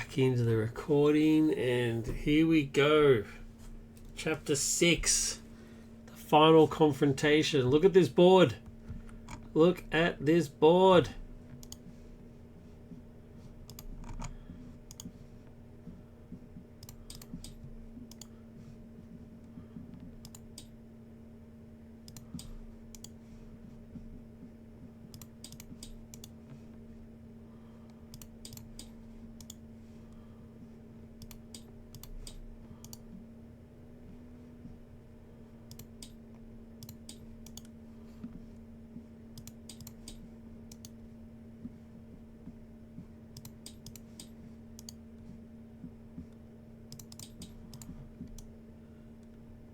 back into the recording, and here we go. Chapter 6. The final confrontation. Look at this board. Look at this board.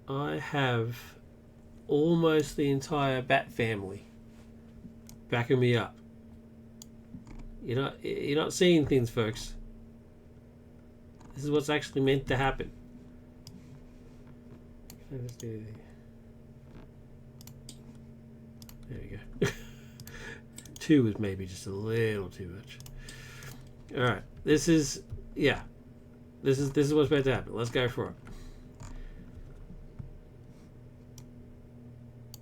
I have almost the entire Bat family backing me up. You're not seeing things, folks. This is what's actually meant to happen. Can I just do... There we go. 2 was maybe just a little too much. All right, this is what's meant to happen. Let's go for it.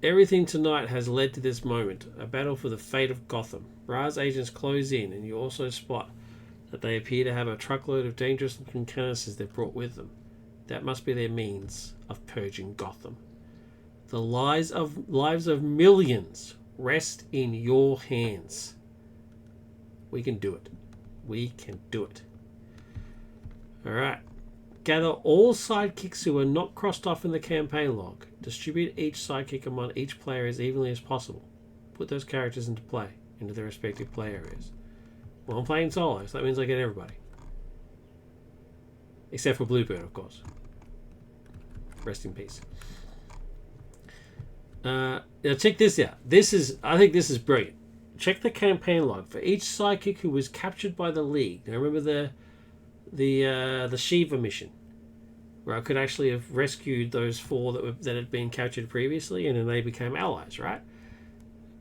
Everything tonight has led to this moment, a battle for the fate of Gotham. Ra's agents close in, and you also spot that they appear to have a truckload of dangerous-looking canisters they've brought with them. That must be their means of purging Gotham. The lives of millions rest in your hands. We can do it. We can do it. Alright. Gather all sidekicks who are not crossed off in the campaign log. Distribute each sidekick among each player as evenly as possible. Put those characters into play, into their respective play areas. Well, I'm playing solo, so that means I get everybody. Except for Bluebird, of course. Rest in peace. Now check this out. I think this is brilliant. Check the campaign log. For each sidekick who was captured by the League. Now remember the Shiva mission, where I could actually have rescued those 4 that had been captured previously, and then they became allies, right?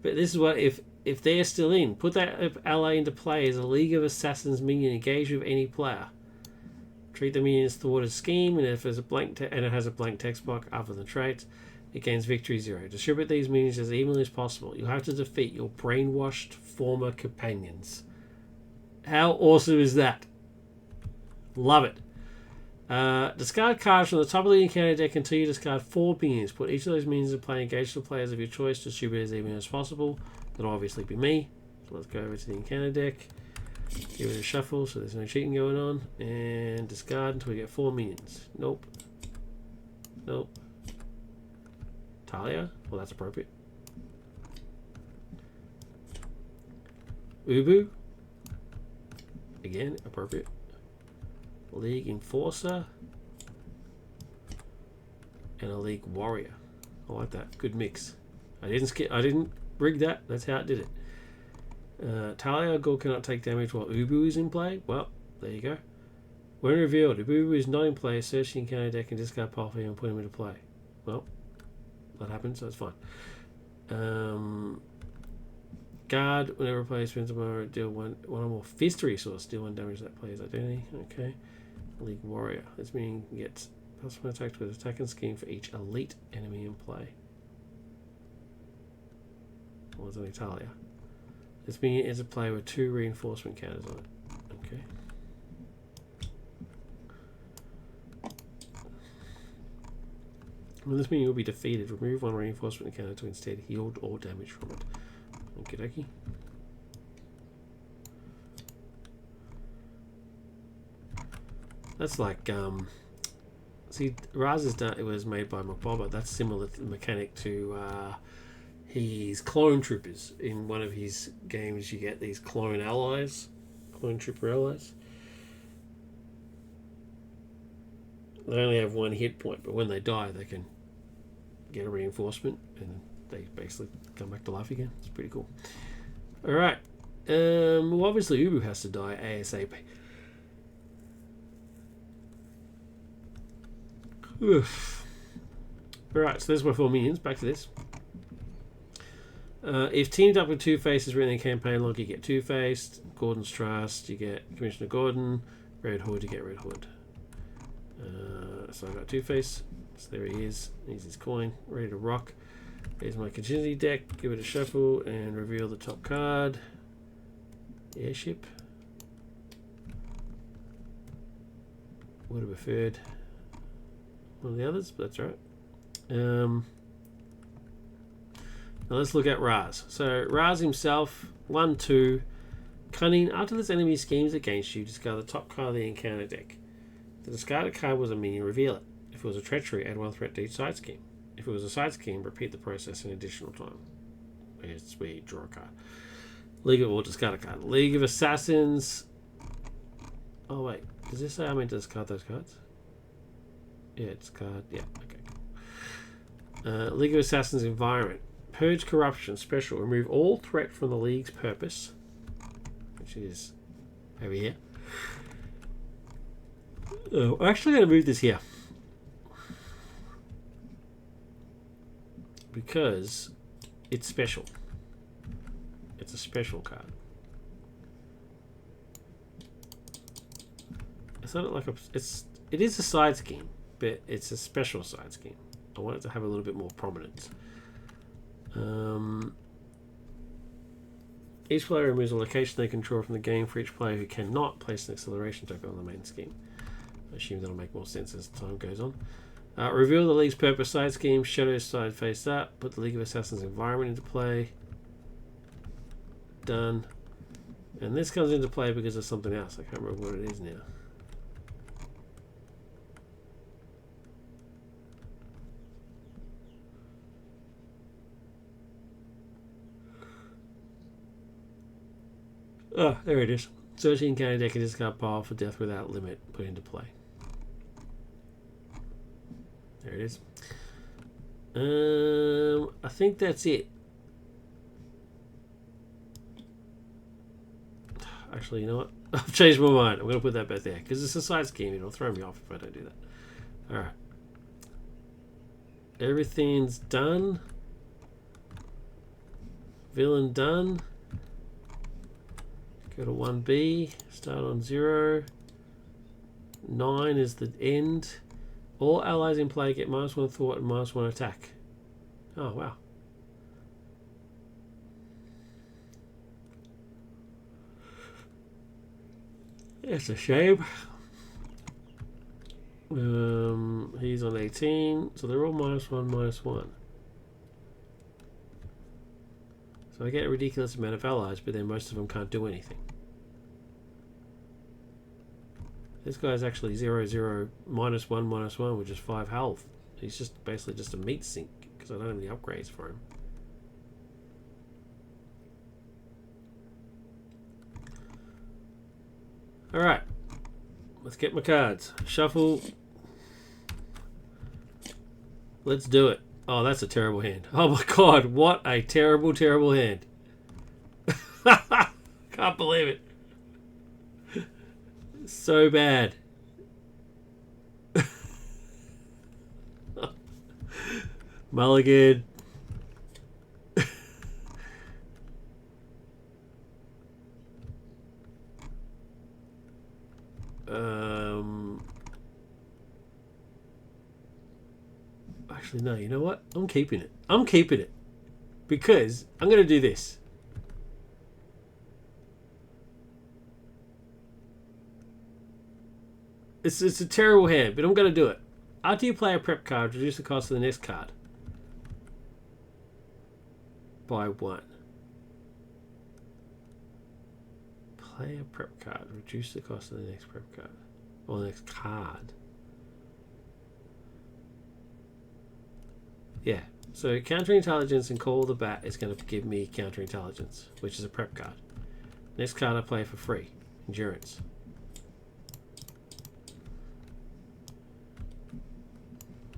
But this is what if they're still in, put that ally into play as a League of Assassins minion engaged with any player. Treat the minion as thwarted scheme, and if there's it has a blank text box other than traits, it gains victory 0. Distribute these minions as evenly as possible. You'll have to defeat your brainwashed former companions. How awesome is that? Love it. Discard cards from the top of the encounter deck until you discard 4 minions. Put each of those minions in play, engage the players of your choice, distribute as even as possible. That'll obviously be me. So let's go over to the encounter deck. Give it a shuffle so there's no cheating going on. And discard until we get 4 minions. Nope. Nope. Talia? Well, that's appropriate. Ubu? Again, appropriate. League Enforcer and a League Warrior. I like that. Good mix. I didn't rig that. That's how it did it. Talia Ghul cannot take damage while Ubu is in play. Well, there you go. When revealed, if Ubu is not in play, search the encounter deck and discard pile for him and put him into play. Well, that happens, so it's fine. Guard, whenever a player spends a moment, deal one or more fist resource, deal 1 damage to that player's identity. Okay. League Warrior. This means you get +1 attack with attack and scheme for each elite enemy in play. Or was it Italia? This minion is a player with 2 reinforcement counters on it. Okay. When this minion will be defeated, remove 1 reinforcement counter to instead heal all damage from it. Okie dokie. That's like, see, Raz is done. It was made by McBobber. That's similar mechanic to his clone troopers. In one of his games, you get these clone allies, clone trooper allies. They only have 1 hit point, but when they die, they can get a reinforcement, and they basically come back to life again. It's pretty cool. All right. Well, obviously, Ubu has to die ASAP. Oof. Alright, so there's my 4 minions. Back to this. If teamed up with Two-Face is written in campaign log, you get Two-Faced. Gordon's Trust, you get Commissioner Gordon. Red Hood to get Red Hood. So I got Two-Face. So there he is. Here's his coin. Ready to rock. Here's my contingency deck. Give it a shuffle and reveal the top card. Airship. Would have preferred one of the others, but that's right. Now let's look at Raz. So Raz himself, 1/2, cunning. After this enemy schemes against you, discard the top card of the encounter deck. If the discarded card was a minion, reveal it. If it was a treachery, add 1 threat to each side scheme. If it was a side scheme, repeat the process an additional time. It's where you draw a card. League of, or discard a card. League of Assassins. Oh wait, does this say I meant to discard those cards? Yeah, discard. Yeah, okay. League of Assassins environment. Purge corruption. Special. Remove all threat from the League's purpose, which is over here. Oh, I'm actually going to move this here because it's special. It's a special card. It's not like it is a side scheme, but it's a special side scheme. I want it to have a little bit more prominence. Each player removes a location they control from the game for each player who cannot place an acceleration token on the main scheme. I assume that'll make more sense as time goes on. Reveal the League's purpose side scheme. Shadow side face up. Put the League of Assassins environment into play. Done. And this comes into play because of something else. I can't remember what it is now. Oh, there it is. Search the encounter deck and discard pile for death without limit. Put into play. There it is. I think that's it. Actually, you know what? I've changed my mind. I'm going to put that back there because it's a side scheme. It'll throw me off if I don't do that. Alright. Everything's done. Villain done. Go to 1B. Start on 0. 9 is the end. All allies in play get -1 thought and -1 attack. Oh, wow. It's a shame. He's on 18, so they're all -1/-1. So I get a ridiculous amount of allies, but then most of them can't do anything. This guy's actually 0/0 -1/-1, which is 5 health. He's just basically just a meat sink because I don't have any upgrades for him. Alright. Let's get my cards. Shuffle. Let's do it. Oh, that's a terrible hand. Oh my god, what a terrible, terrible hand. Can't believe it. So bad. Mulligan. Actually, no, you know what? I'm keeping it. I'm keeping it. Because I'm going to do this. It's a terrible hand, but I'm going to do it. After you play a prep card, reduce the cost of the next card by 1. Play a prep card, reduce the cost of the next prep card. Or the next card. Yeah, so counterintelligence and call the bat is going to give me counterintelligence, which is a prep card. Next card I play for free, endurance.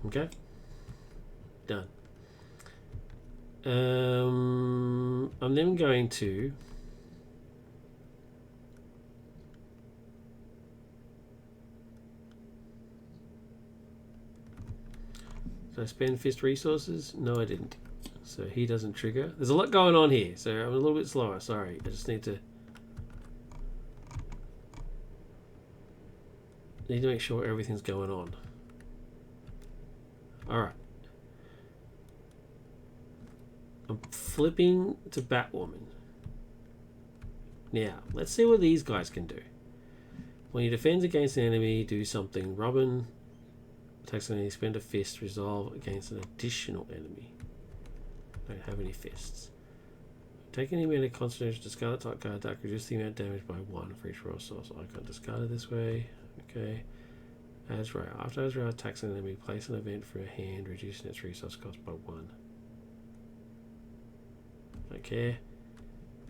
Okay, done. I'm then going to did I spend fist resources? No, I didn't. So he doesn't trigger. There's a lot going on here, so I'm a little bit slower. Sorry, I just need to. Need to make sure everything's going on. Alright. I'm flipping to Batwoman. Now, let's see what these guys can do. When you defend against an enemy, do something. Robin attacks an enemy, spend a fist, resolve against an additional enemy. Don't have any fists. Take any amount of concentration, discard a type card that reduce the amount of damage by 1 for each raw source. I can't discard it this way. Okay. Azrael. After Azrael attacks an enemy, place an event for a hand, reducing its resource cost by 1. Don't care.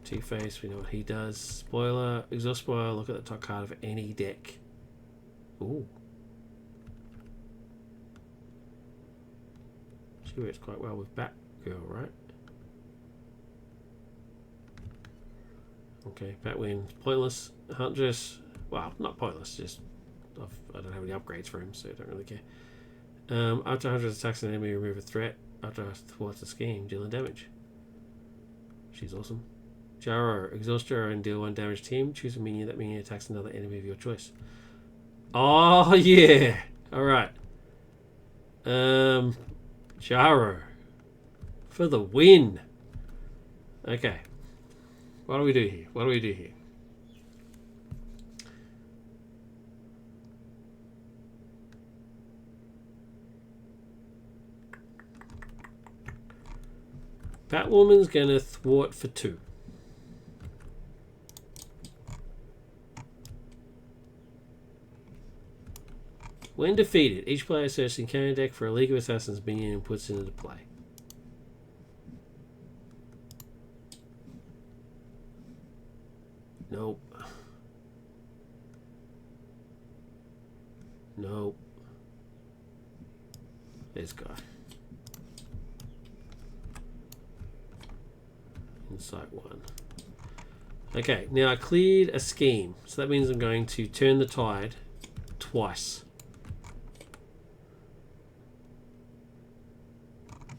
Two-Face, we know what he does. Spoiler, exhaust spoiler, look at the top card of any deck. Ooh. She works quite well with Batgirl, right? Okay, Batwing, pointless. Huntress, well, not pointless, just I don't have any upgrades for him, so I don't really care. After Huntress attacks an enemy, remove a threat. After thwarts a scheme, dealing damage. She's awesome. Jarro, exhaust Jarro and deal 1 damage to him. Choose a minion. That minion attacks another enemy of your choice. Oh yeah! Alright. Jarro. For the win! Okay. What do we do here? What do we do here? Batwoman's gonna thwart for 2. When defeated, each player searches the encounter deck for a League of Assassins minion and puts it into play. Nope. Nope. This guy. Insight 1. Okay, now I cleared a scheme. So that means I'm going to turn the tide twice.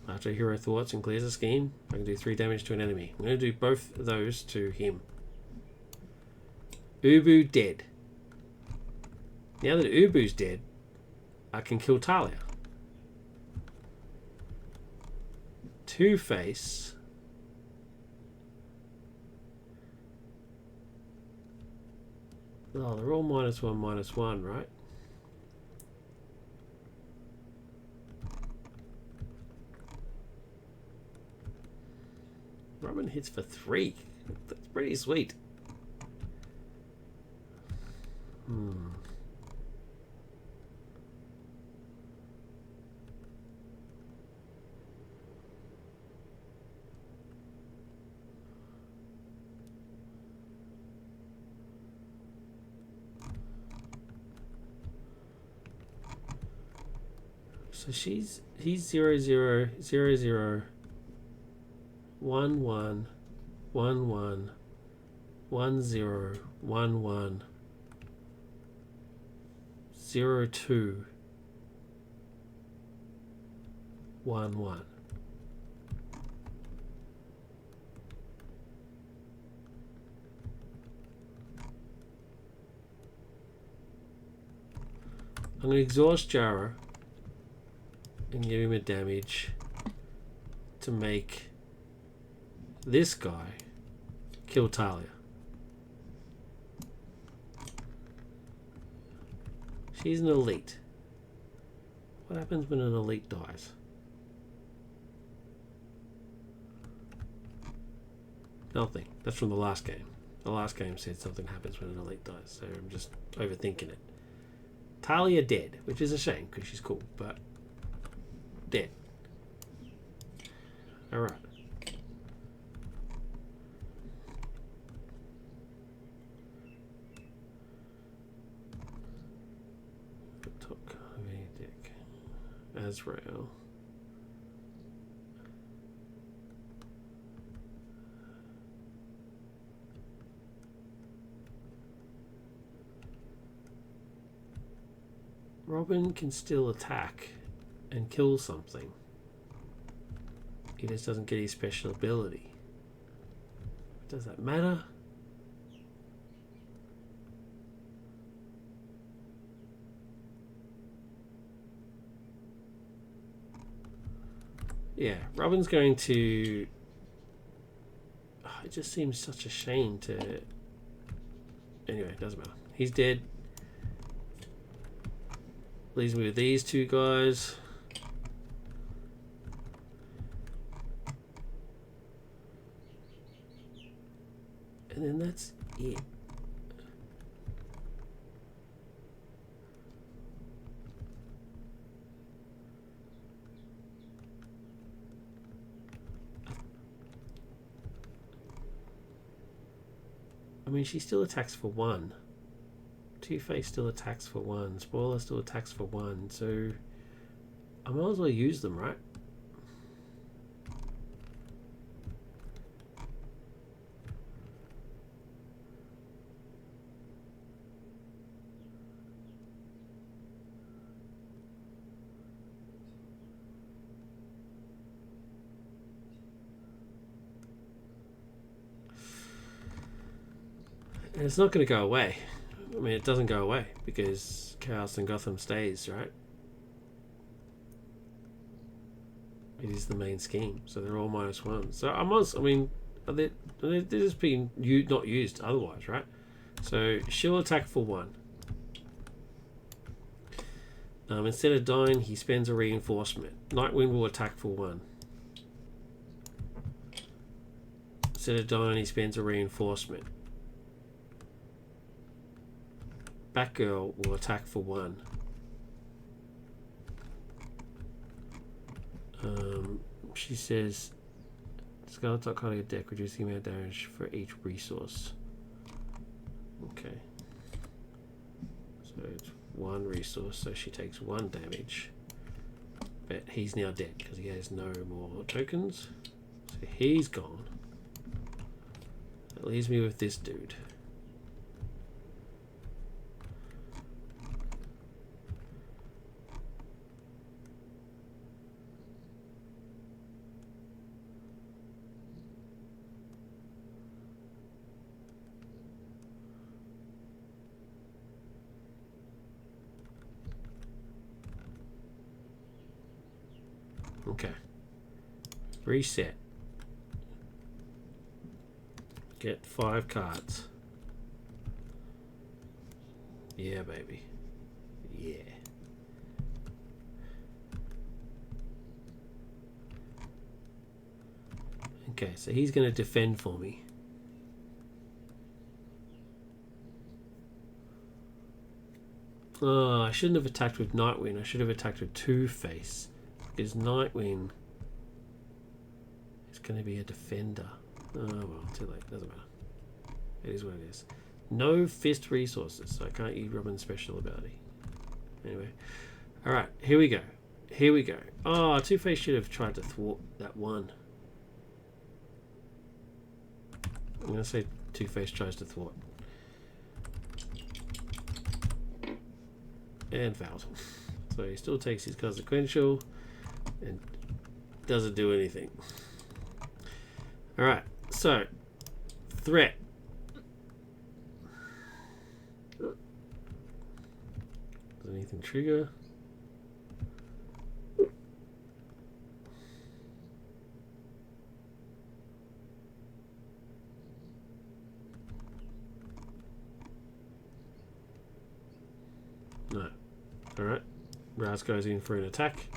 After a hero thwarts and clears a scheme, I can do 3 damage to an enemy. I'm going to do both of those to him. Ubu dead. Now that Ubu's dead, I can kill Talia. Two-Face. Oh, they're all -1/-1, right? Robin hits for 3. That's pretty sweet. So he's 0-0-0-0 1-1 1-1 1-0 1-1 0-2 1-1. I'm going to exhaust Jara and give him a damage to make this guy kill Talia. She's an elite. What happens when an elite dies? Nothing. That's from the last game. The last game said something happens when an elite dies, so I'm just overthinking it. Talia dead, which is a shame because she's cool, but dead. Alright. Top card of any deck. Azrael. Robin can still attack and kill something. He just doesn't get his special ability. Does that matter? Yeah, Robin's going to... Oh, it just seems such a shame to... Anyway, it doesn't matter. He's dead. Leaves me with these two guys. And then that's it. I mean, she still attacks for 1. Two-Face still attacks for 1. Spoiler still attacks for 1. So I might as well use them, right? And it's not going to go away. I mean, it doesn't go away because Chaos and Gotham stays, right? It is the main scheme, so they're all -1. So I mean, they're just being not used otherwise, right? So she'll attack for 1. Instead of dying, he spends a reinforcement. Nightwing will attack for 1. Instead of dying, he spends a reinforcement. Batgirl will attack for 1. She says Scarlet's iconic deck, reducing the amount of damage for each resource. Okay. So it's 1 resource, so she takes 1 damage. But he's now dead because he has no more tokens. So he's gone. That leaves me with this dude. Okay. Reset. Get 5 cards. Yeah, baby. Yeah. Okay, so he's going to defend for me. Oh, I shouldn't have attacked with Nightwing. I should have attacked with Two-Face. Because Nightwing is going to be a defender. Oh, well, too late. Doesn't matter. It is what it is. No fist resources, so I can't use Robin's special ability. Anyway. Alright, here we go. Here we go. Oh, Two-Face should have tried to thwart that 1. I'm going to say Two-Face tries to thwart. And fails. So he still takes his consequential and doesn't do anything. Alright, so threat. Does anything trigger? No. Alright. Raz goes in for an attack.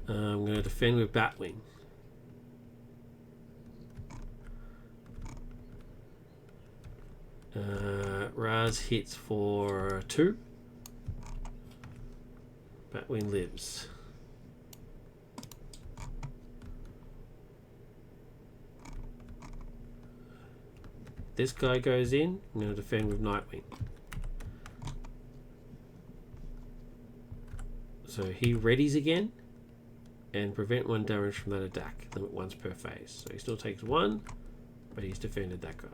I'm going to defend with Batwing. Raz hits for 2. Batwing lives. This guy goes in. I'm going to defend with Nightwing. So he readies again and prevent 1 damage from that attack. Limit once per phase. So he still takes 1, but he's defended that guy.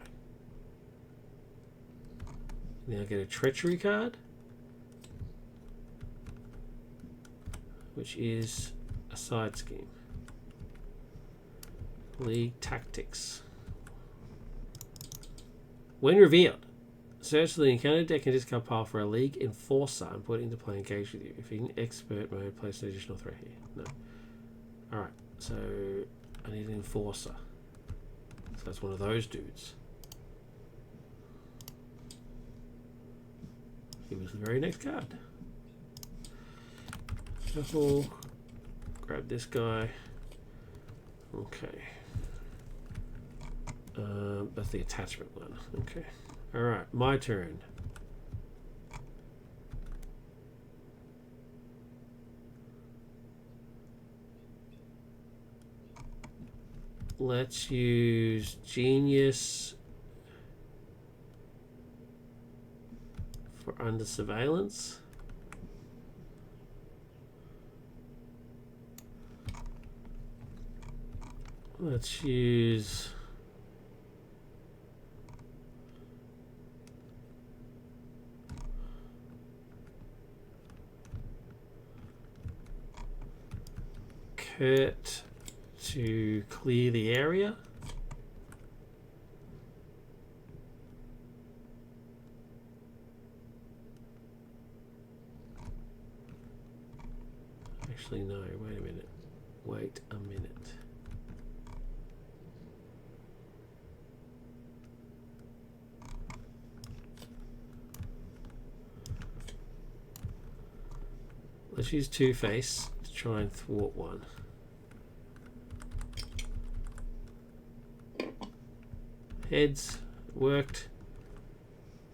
Now I get a treachery card, which is a side scheme. League tactics. When revealed, Search the encounter deck and discard pile for a League Enforcer and put it into play engage with you. If in expert mode, place an additional threat here. No. Alright, so I need an Enforcer. So that's one of those dudes. He was the very next card. Shuffle. Grab this guy. Okay. That's the attachment one. Okay. Alright, my turn. Let's use Genius for under surveillance. Let's use Kurt to clear the area. Actually, no, wait a minute. Wait a minute. Let's use Two-Face to try and thwart one. Heads worked.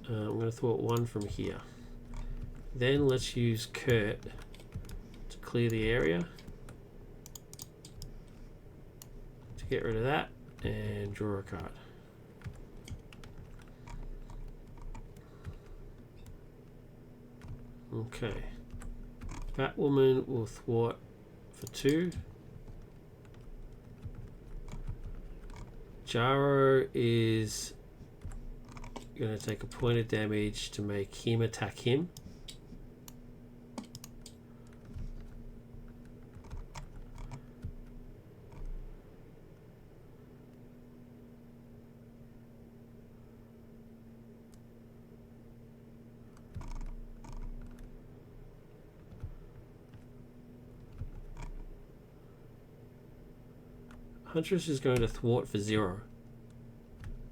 I'm going to thwart one from here. Then let's use Kurt to clear the area. To get rid of that and draw a card. Okay. Batwoman will thwart for 2. Jaro is going to take a point of damage to make him attack him. Huntress is going to thwart for 0,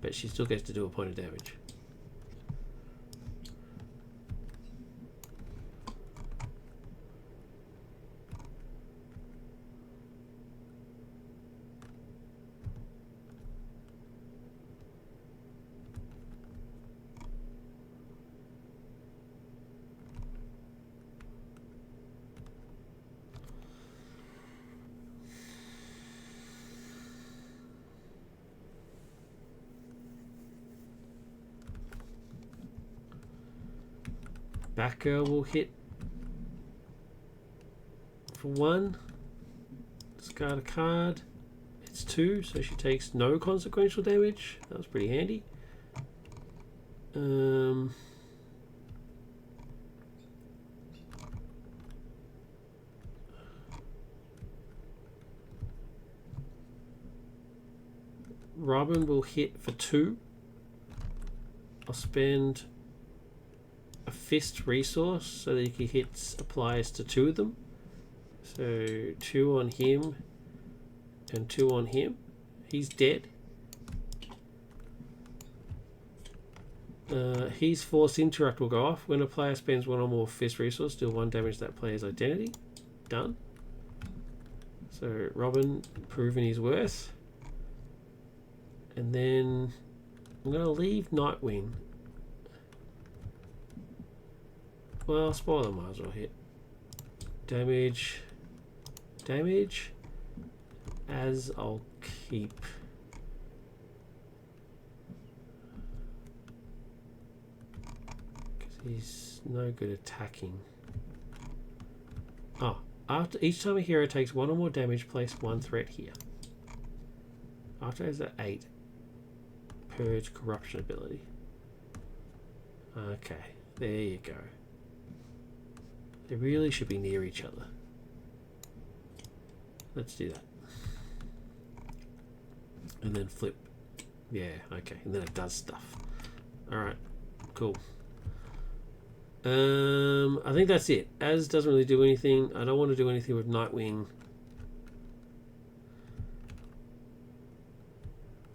but she still gets to do a point of damage. Batgirl will hit for 1. Discard a card. It's 2, so she takes no consequential damage. That was pretty handy. Robin will hit for 2. I'll spend a fist resource so that he hits applies to 2 of them. So 2 on him and 2 on him. He's dead. His force interact will go off. When a player spends 1 or more fist resource, deal 1 damage to that player's identity. Done. So Robin proving his worth. And then I'm going to leave Nightwing. Well, spoiler might as well hit. Damage. Damage. As I'll keep. Because he's no good attacking. Oh, after each time a hero takes 1 or more damage, place 1 threat here. After it's at 8. Purge corruption ability. Okay, there you go. They really should be near each other. Let's do that. And then flip. Yeah, okay. And then it does stuff. Alright, cool. I think that's it. Az doesn't really do anything. I don't want to do anything with Nightwing.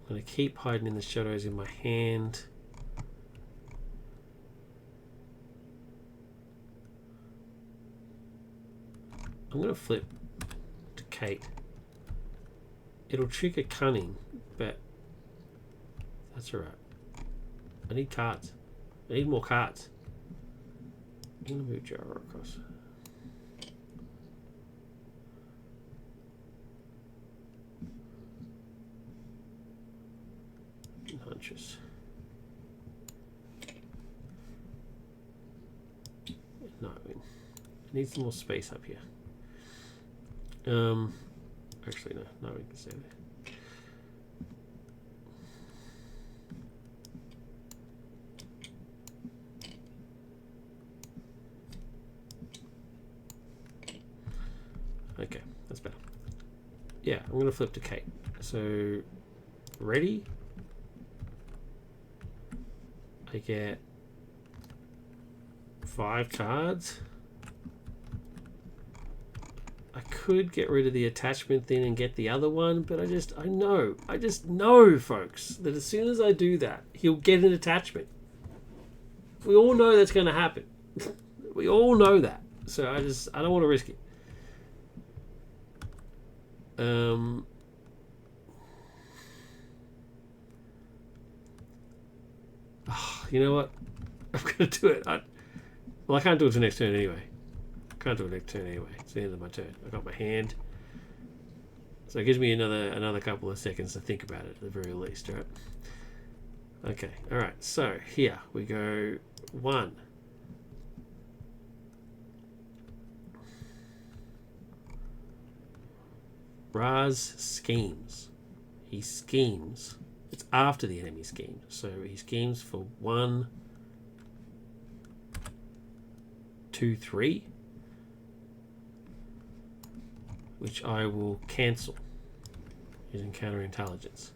I'm going to keep hiding in the shadows in my hand. I'm going to flip to Kate. It'll trigger Cunning, but that's alright. I need cards. I need more cards. I'm going to move Jara across. Hunches. Nightwing. I need some more space up here. Actually no, Nightwing can stay there. Okay, that's better. Yeah, I'm going to flip to Kate. So, ready? I get 5 cards. I could get rid of the attachment thing and get the other one, but I just know, folks, that as soon as I do that, he'll get an attachment. We all know that's going to happen. We all know that. So I don't want to risk it. You know what? I'm going to do it. Well, I can't do it the next turn anyway. Can't do it next turn anyway. It's the end of my turn. I got my hand. So it gives me another couple of seconds to think about it at the very least, right? Okay, alright. So here we go. 1. Raz schemes. He schemes. It's after the enemy scheme. So he schemes for 1, 2, 3. Which I will cancel using counterintelligence.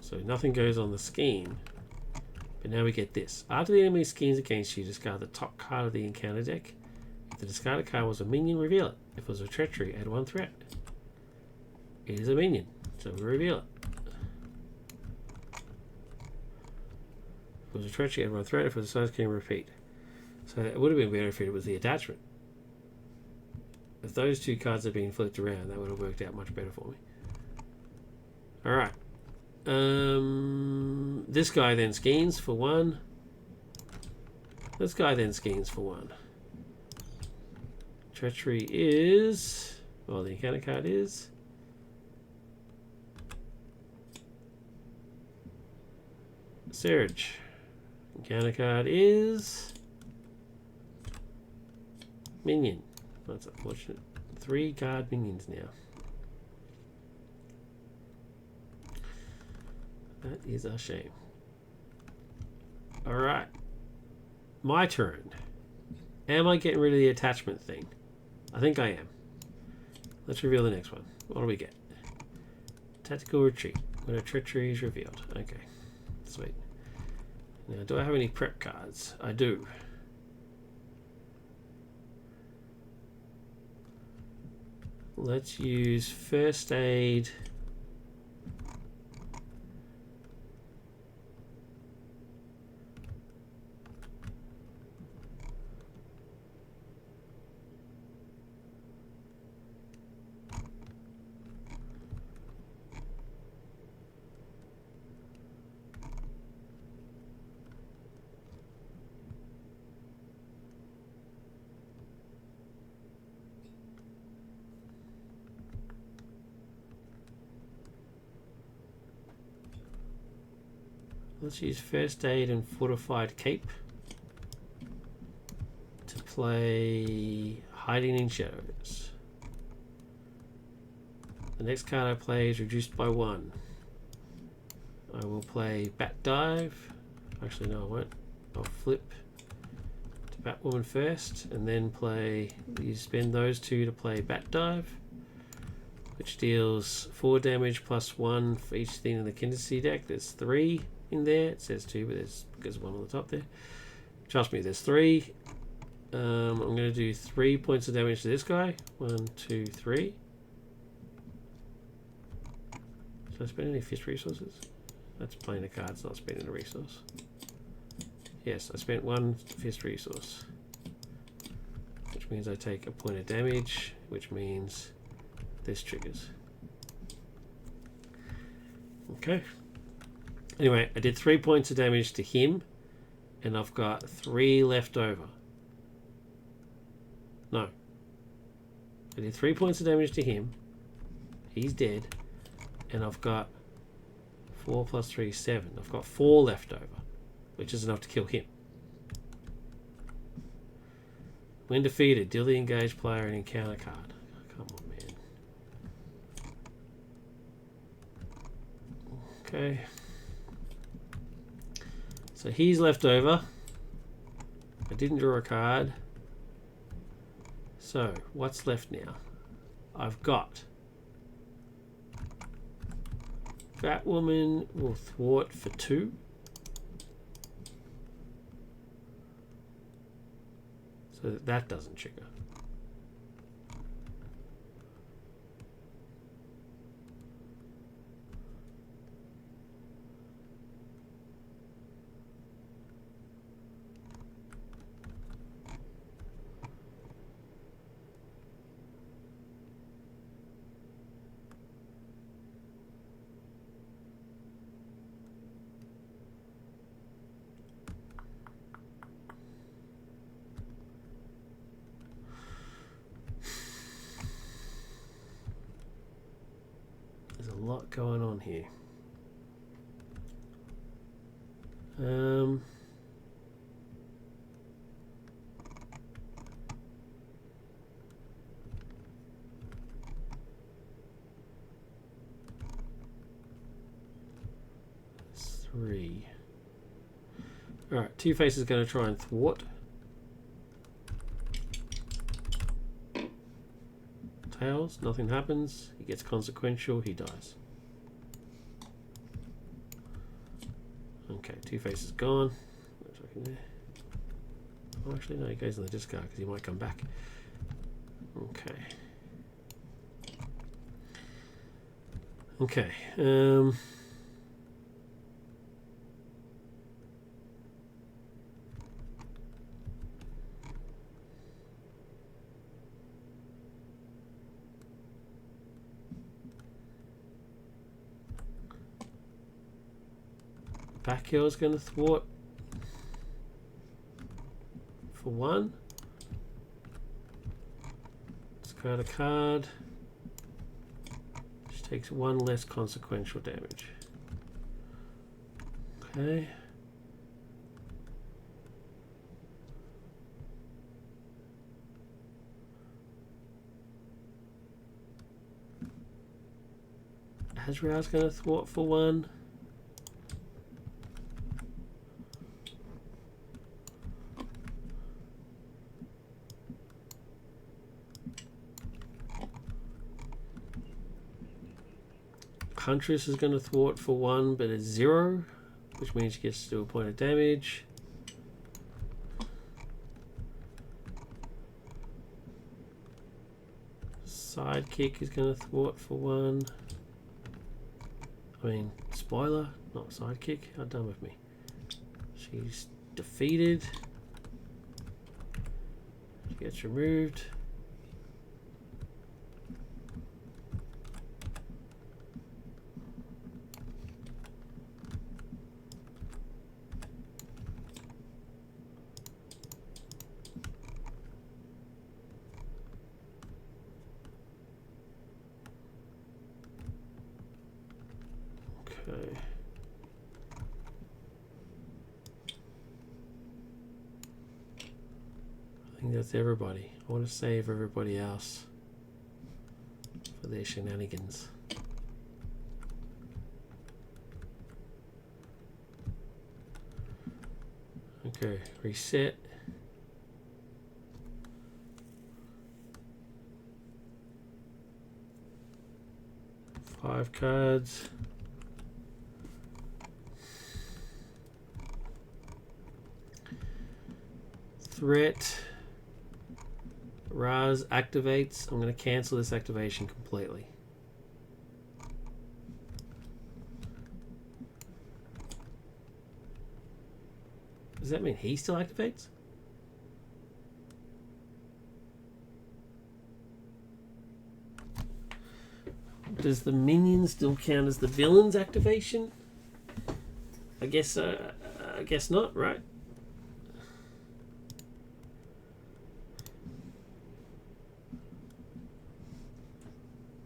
So nothing goes on the scheme. But now we get this. After the enemy schemes against you, discard the top card of the encounter deck. If the discarded card was a minion, reveal it. If it was a treachery, add 1 threat. It is a minion, so we reveal it. If it was a treachery, add 1 threat. If it was a side scheme, repeat. So it would have been better if it was the attachment. If those 2 cards had been flipped around, that would have worked out much better for me. Alright. This guy then schemes for 1. This guy then schemes for 1. Treachery is... Well, the encounter card is... Surge. Encounter card is... Minion. That's unfortunate. 3 card minions now. That is a shame. Alright. My turn. Am I getting rid of the attachment thing? I think I am. Let's reveal the next one. What do we get? Tactical retreat. When a treachery is revealed. Okay. Sweet. Now, do I have any prep cards? I do. Let's use first aid. Let's use first aid and fortified cape to play hiding in shadows. The next card I play is reduced by 1. I will play bat dive. Actually, no, I won't. I'll flip to Batwoman first, and then play. You spend those 2 to play bat dive, which deals 4 damage plus 1 for each thing in the Kindercy deck. That's 3. in there. It says 2, but there's one on the top there. Trust me, there's 3. I'm going to do 3 points of damage to this guy. 1, 2, 3. Did I spend any fist resources? That's playing a card, it's not spending a resource. Yes, I spent 1 fist resource. Which means I take a point of damage, which means this triggers. Okay. Anyway, I did 3 points of damage to him, and I've got 3 left over. No. I did 3 points of damage to him. He's dead. And I've got 4 plus 3, 7. I've got 4 left over, which is enough to kill him. When defeated, deal the engaged player an encounter card. Oh, come on, man. Okay. So he's left over. I didn't draw a card. So, what's left now? I've got Batwoman will thwart for 2. So that doesn't trigger. Lot going on here. 3. Alright, Two-Face is going to try and thwart. Tails, nothing happens. He gets consequential, he dies. Okay, Two-Face is gone. Oh, actually, no, he goes on the discard because he might come back. Okay. Okay. Pacquiao is going to thwart for 1. Discard a card. Just takes 1 less consequential damage. Okay. Azrael's going to thwart for 1. Huntress is going to thwart for 1, but it's 0, which means she gets to do a point of damage. Sidekick is going to thwart for 1. I mean, spoiler, not sidekick. How dumb of me. She's defeated. She gets removed. I think that's everybody. I want to save everybody else for their shenanigans. Okay, reset. Five cards. Threat. Raz activates. I'm going to cancel this activation completely. Does that mean he still activates? Does the minion still count as the villain's activation? I guess not, right?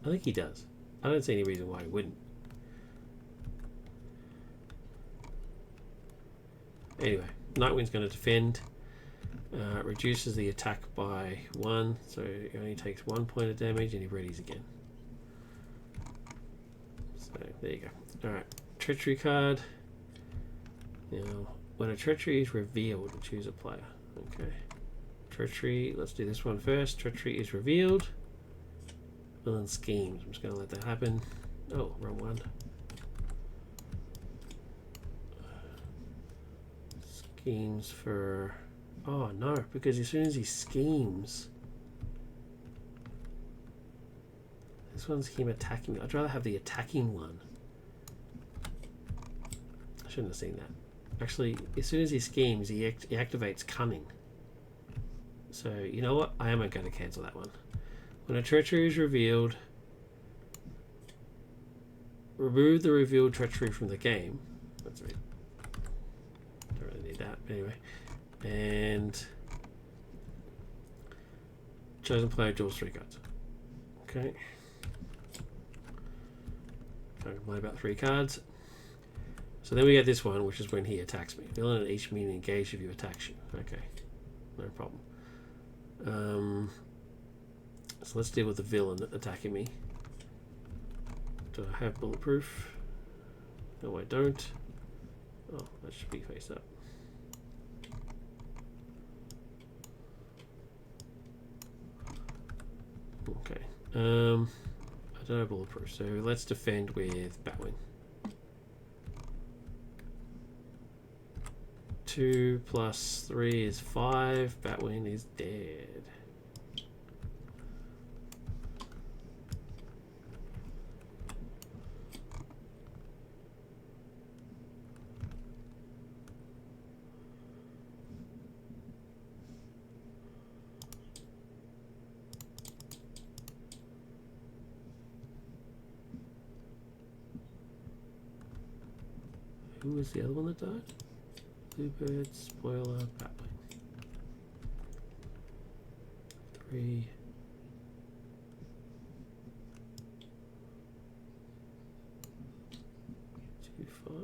I think he does. I don't see any reason why he wouldn't. Anyway, Nightwing's going to defend. Reduces the attack by 1, so he only takes 1 point of damage and he readies again. So there you go. Alright, treachery card. Now, when a treachery is revealed, choose a player. Okay. Treachery, let's do this one first. Treachery is revealed. Villain schemes. I'm just going to let that happen. Oh, wrong one. Schemes for... Oh no, because as soon as he schemes... This one's him attacking. I'd rather have the attacking one. I shouldn't have seen that. Actually, as soon as he schemes, he activates cunning. So, you know what? I am going to cancel that one. When a treachery is revealed, remove the revealed treachery from the game. That's it. Don't really need that, but anyway. And chosen player draws 3 cards. Okay. Can't complain about 3 cards. So then we get this one, which is when he attacks me. Villain at each minion engaged if you attacks you. Okay, no problem. So let's deal with the villain attacking me. Do I have bulletproof? No, I don't. Oh, that should be face up. Okay. I don't have bulletproof, so let's defend with Batwing. 2 plus 3 is 5. Batwing is dead. Who was the other one that died? Bluebird, spoiler, Batwing. 3. 2, 5.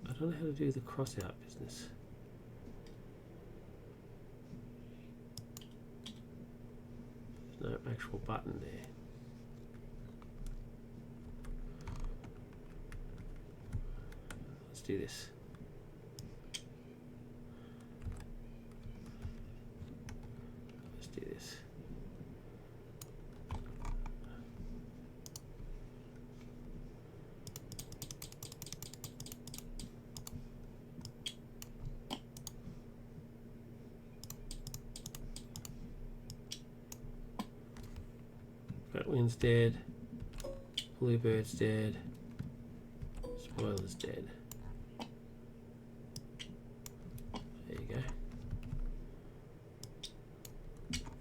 I don't know how to do the cross out business. There's no actual button there. Do this. Let's do this. Batwing's dead. Bluebird's dead. Spoiler's dead.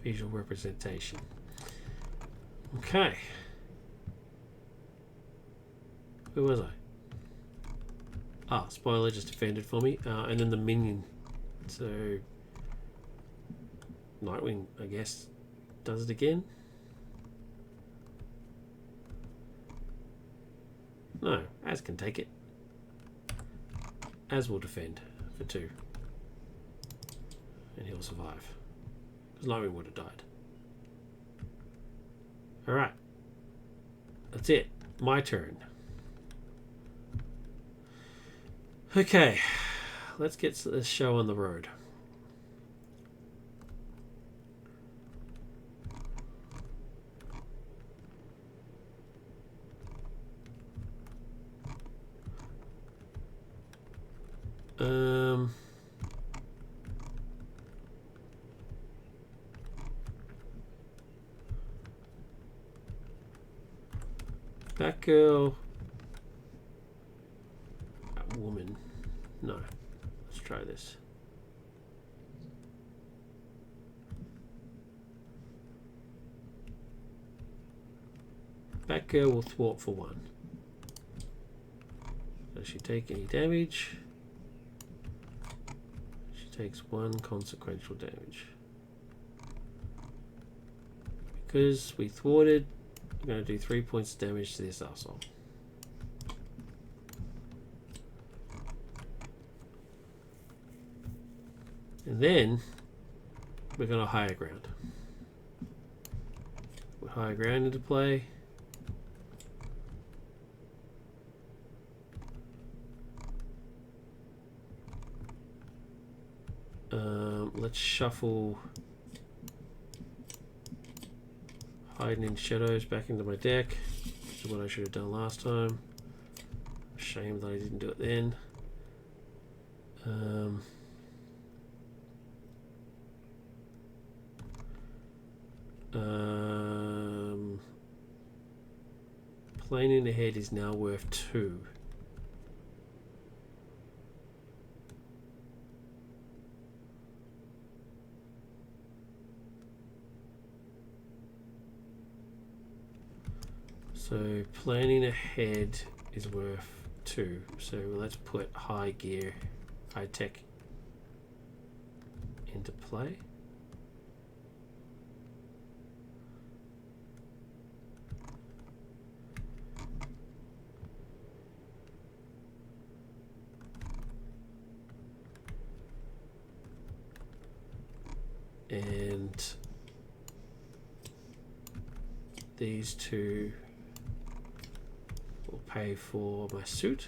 Visual representation. Okay. Where was I? Ah, spoiler just defended for me. And then the minion. So Nightwing, I guess, does it again. No, Az can take it. Az will defend for 2. And he'll survive. Because Nightwing would have died. Alright. That's it. My turn. Okay. Let's get this show on the road. Batgirl. Woman. No. Let's try this. Batgirl will thwart for 1. Does she take any damage? She takes 1 consequential damage. Because we thwarted, I'm going to do 3 points of damage to this arsehole. And then we're going to higher ground. Put higher ground into play. Let's shuffle Hiding in Shadows back into my deck. Which is what I should have done last time. Shame that I didn't do it then. Plane in the head is now worth 2. So planning ahead is worth 2. So let's put high gear, high tech into play. And these 2 will pay for my suit.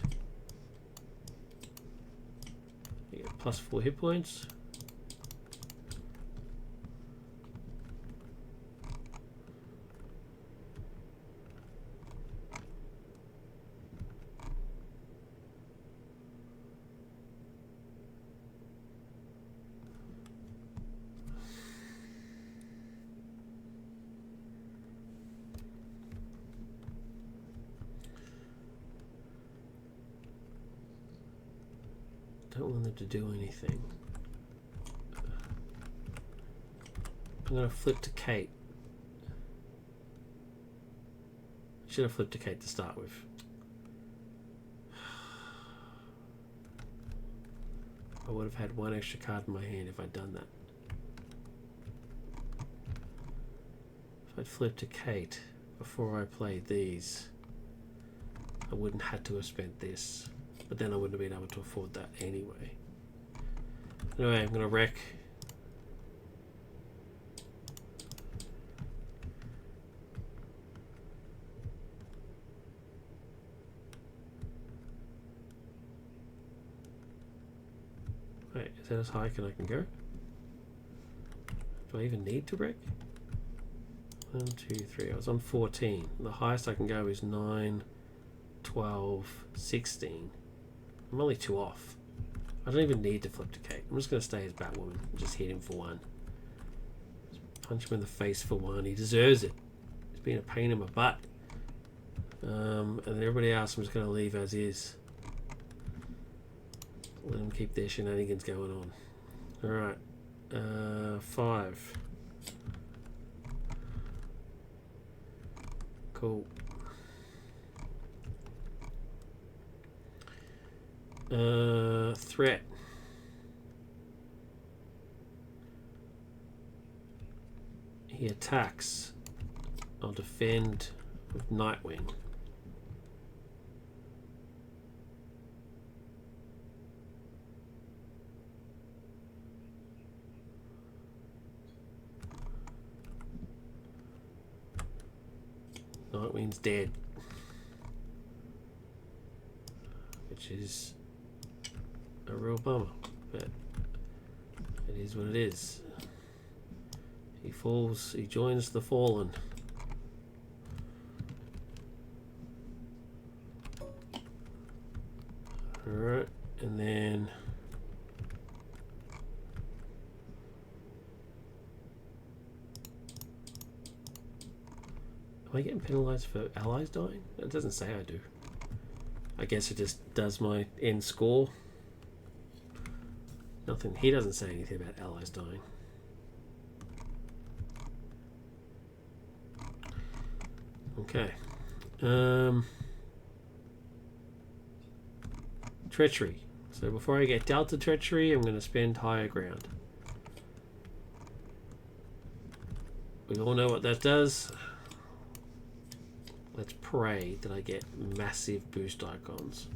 You get plus 4 hit points. Don't want them to do anything. I'm going to flip to Kate. Should have flipped to Kate to start with. I would have had 1 extra card in my hand if I'd done that. If I'd flipped to Kate before I played these, I wouldn't have had to have spent this. But then I wouldn't have been able to afford that anyway. Anyway, I'm going to wreck. Wait, is that as high as I can go? Do I even need to wreck? 1, 2, 3. I was on 14. The highest I can go is 9, 12, 16. I'm only 2 off. I don't even need to flip to Kate. I'm just going to stay as Batwoman and just hit him for 1. Just punch him in the face for 1. He deserves it. He's been a pain in my butt. And everybody else I'm just going to leave as is. Let them keep their shenanigans going on. Alright. 5. Cool. Threat. He attacks. I'll defend with Nightwing. Nightwing's dead. Which is a real bummer, but it is what it is. He falls, he joins the fallen. Alright, and then Am I getting penalised for allies dying? It doesn't say I do. I guess it just does my end score. Nothing. He doesn't say anything about allies dying. Okay. Treachery. So before I get Delta Treachery, I'm going to spend higher ground. We all know what that does. Let's pray that I get massive boost icons.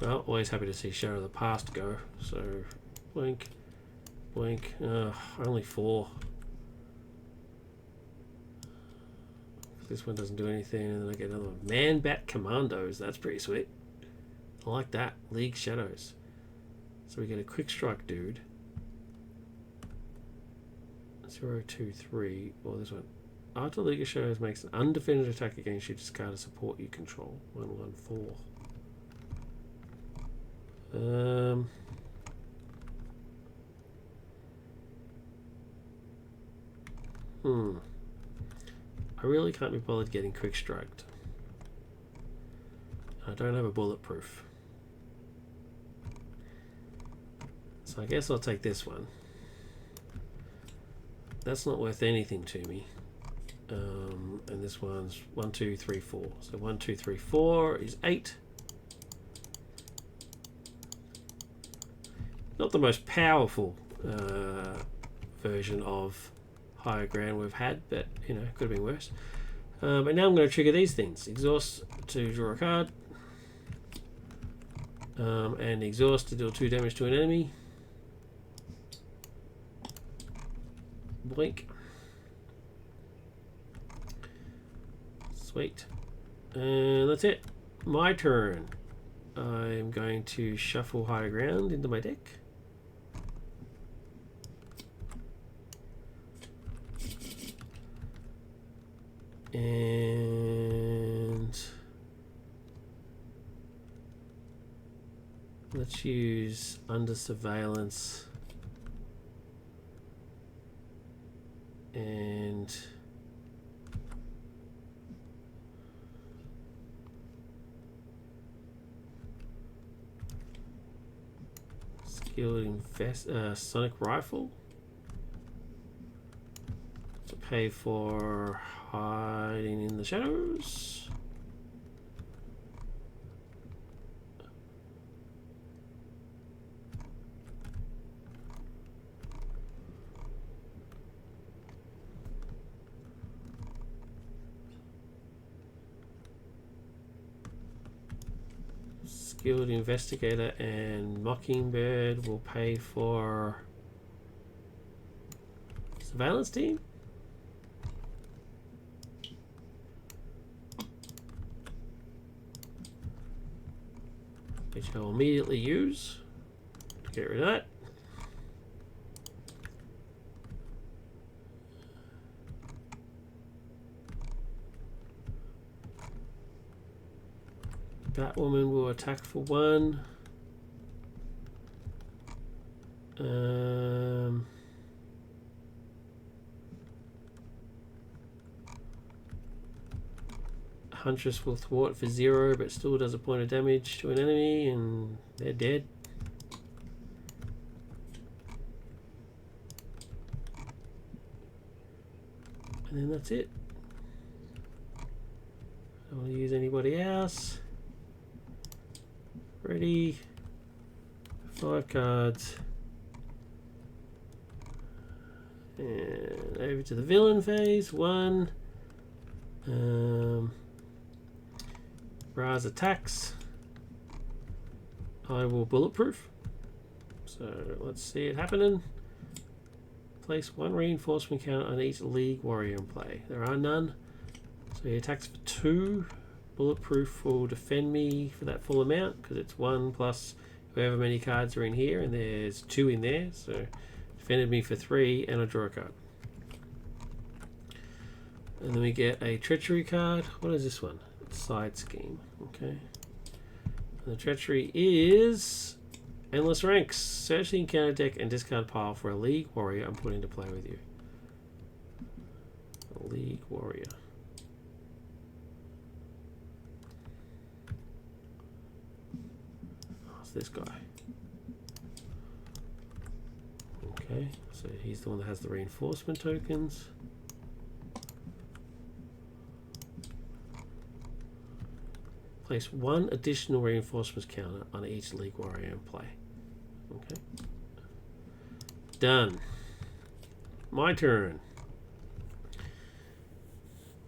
Well, always happy to see Shadow of the Past go. So, blink, blink. Only 4. This one doesn't do anything, and then I get another one. Man-Bat Commandos. That's pretty sweet. I like that. League Shadows. So we get a quick strike dude. 0, 2, 3. Well, this one. After League of Shadows makes an undefended attack against you, discard a support you control. 1, 1, 4. I really can't be bothered getting quick striked. I don't have a bulletproof. So I guess I'll take this one. That's not worth anything to me. And this one's 1, 2, 3, 4. So 1, 2, 3, 4 is 8. Not the most powerful version of higher ground we've had, but you know, could have been worse. And now I'm going to trigger these things. Exhaust to draw a card. And exhaust to deal 2 damage to an enemy. Blink. Sweet. And that's it. My turn. I'm going to shuffle higher ground into my deck. And let's use under surveillance and skilled sonic rifle to pay for hiding in the shadows. Skilled investigator and Mockingbird will pay for surveillance team. Which I'll immediately use to get rid of that. Batwoman will attack for 1. Huntress will thwart for 0, but still does a point of damage to an enemy, and they're dead. And then that's it. I don't want to use anybody else. Ready. 5 cards. And over to the villain phase. 1. Raz attacks. I will bulletproof. So let's see it happening. Place 1 reinforcement counter on each League Warrior in play. There are none. So he attacks for 2. Bulletproof will defend me for that full amount because it's 1 plus however many cards are in here, and there's 2 in there. So defended me for 3, and I draw a card. And then we get a treachery card. What is this one? Side scheme. Okay. And the treachery is Endless ranks. Search the encounter deck and discard pile for a League Warrior I'm putting to play with you. A League Warrior. Oh, it's this guy. Okay, so he's the one that has the reinforcement tokens. Place one additional reinforcements counter on each League Warrior in play. Okay. Done. My turn.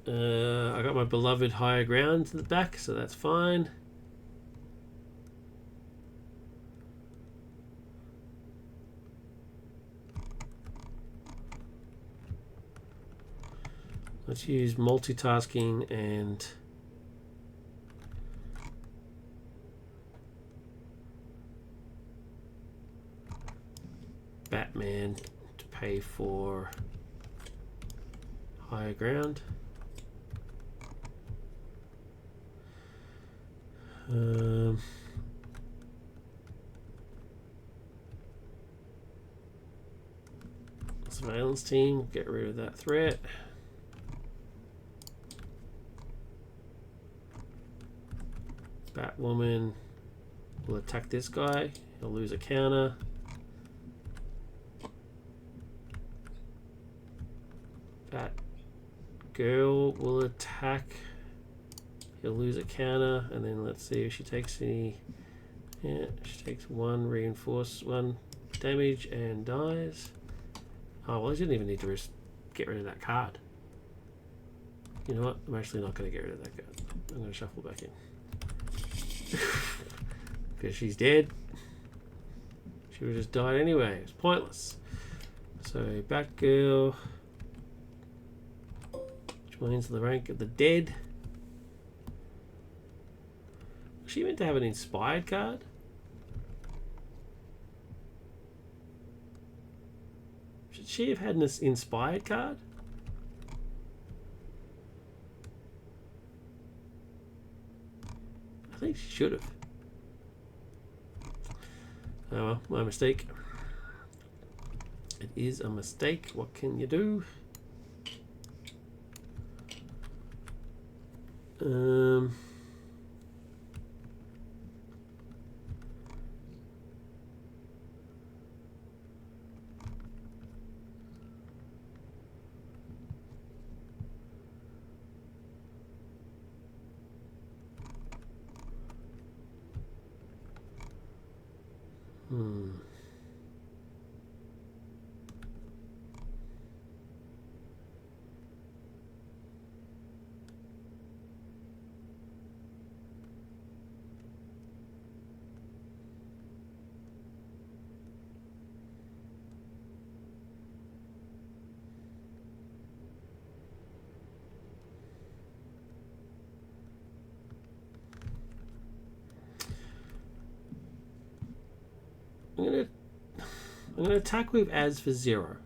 I got my beloved higher ground to the back, so that's fine. Let's use multitasking and Batman to pay for higher ground. Surveillance team, get rid of that threat. Batwoman will attack this guy. He'll lose a counter. Batgirl will attack. He'll lose a counter, and then let's see if she takes any. Yeah, she takes one damage and dies. Oh well, I didn't even need to get rid of that card. You know what? I'm actually not going to get rid of that card. I'm going to shuffle back in. Because she's dead. She would have just died anyway. It's pointless. So Batgirl joins the rank of the dead. Was she meant to have an inspired card? Should she have had an inspired card? I think she should have. Oh well, my mistake. It is a mistake. What can you do? I'm gonna attack with ads for 0.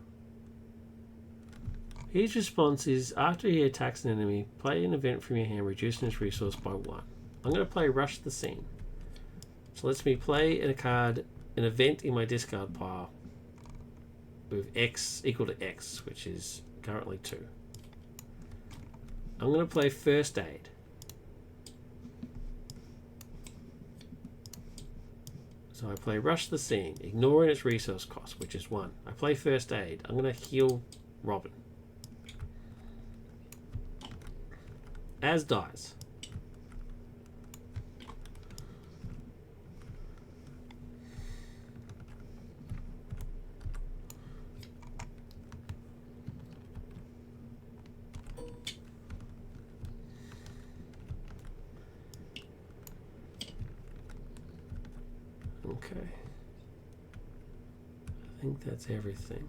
His response is after he attacks an enemy, play an event from your hand, reducing its resource by 1. I'm gonna play Rush the Scene. So lets me play an event in my discard pile with X equal to X, which is currently 2. I'm gonna play First Aid. So I play Rush the Scene, ignoring its resource cost, which is 1. I play First Aid. I'm going to heal Robin. Az dies. Okay. I think that's everything.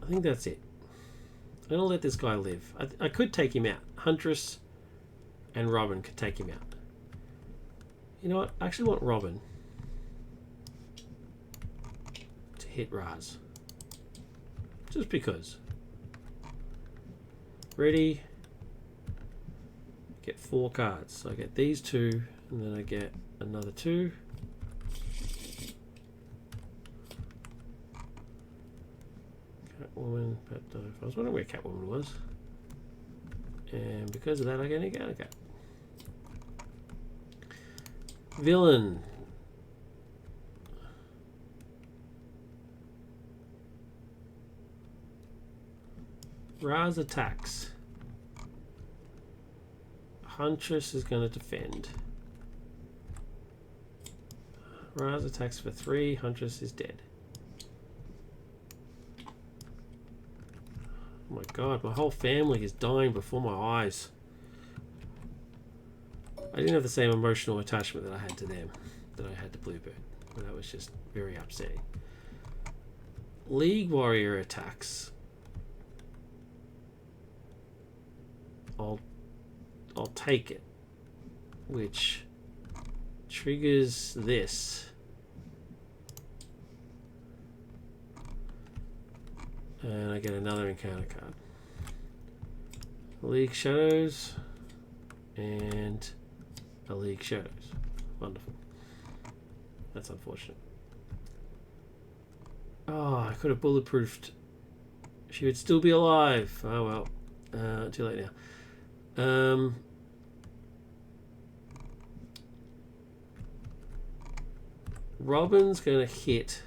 I think that's it. I'm going to let this guy live. I could take him out. Huntress and Robin could take him out. You know what? I actually want Robin to hit Raz. Just because. Ready. Get 4 cards. So I get these 2, and then I get another 2. Catwoman, I was wondering where Catwoman was. And because of that, I get a cat. Villain. Raz attacks. Huntress is going to defend. Raz attacks for 3. Huntress is dead. Oh my god, my whole family is dying before my eyes. I didn't have the same emotional attachment that I had to them, that I had to Bluebird. That was just very upsetting. League Warrior attacks. I'll take it, which triggers this. And I get another encounter card. League Shadows and a League Shadows. Wonderful. That's unfortunate. Oh, I could have bulletproofed. She would still be alive. Oh well. Too late now. Robin's going to hit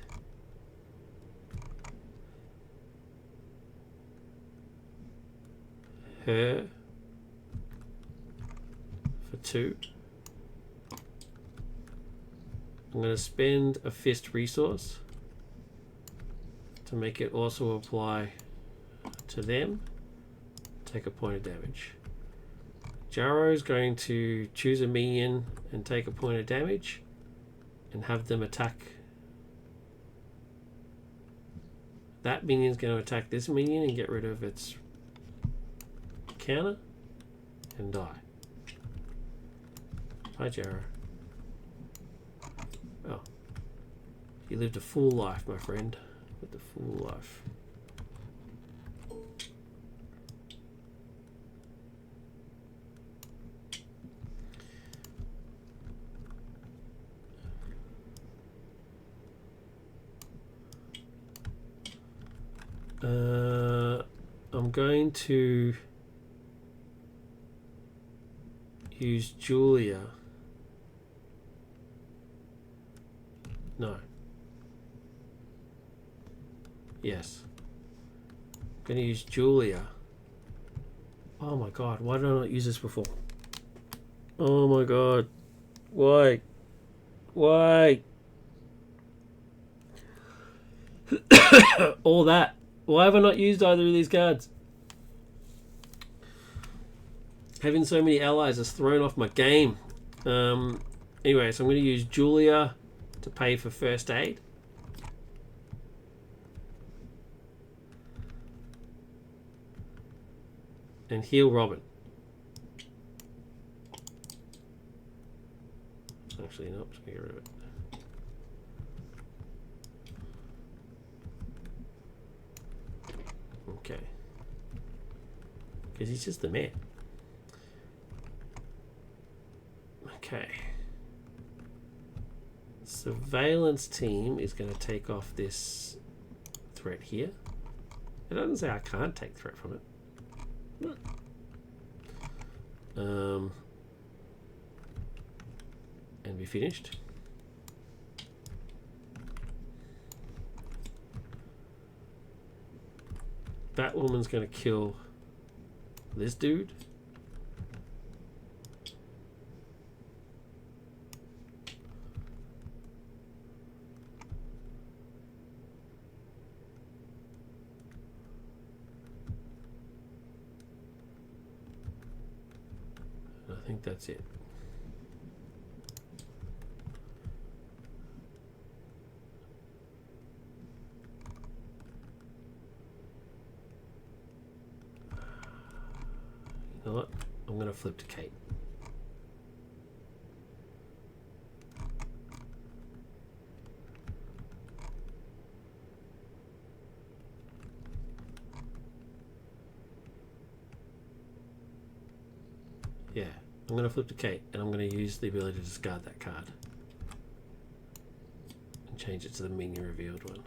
her for 2. I'm going to spend a fist resource to make it also apply to them. Take a point of damage. Jarrow's going to choose a minion and take a point of damage and have them attack. That minion's going to attack this minion and get rid of its counter and die. Hi, Jarrow. Oh. You lived a full life, my friend. Lived a full life. I'm going to use Julia. No. Yes. I'm going to use Julia. Oh my god, why did I not use this before? Oh my god. Why? Why? All that. Why have I not used either of these cards? Having so many allies has thrown off my game. Anyway, so I'm going to use Julia to pay for first aid. And heal Robin. Actually, no, just get rid of it. Okay. Because he's just the man. Okay. Surveillance team is going to take off this threat here. It doesn't say I can't take threat from it. And be finished. Batwoman's going to kill this dude. I think that's it. what? I'm going to flip to Kate. Yeah, I'm going to flip to Kate, and I'm going to use the ability to discard that card. And change it to the minion revealed one.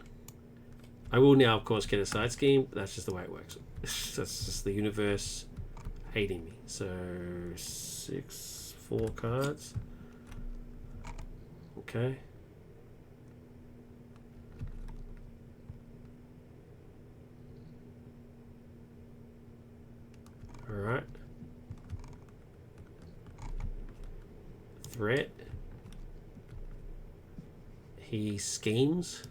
I will now, of course, get a side scheme, but that's just the way it works. That's just the universe hating me. So, 4 cards. Okay. Alright. Threat. He schemes.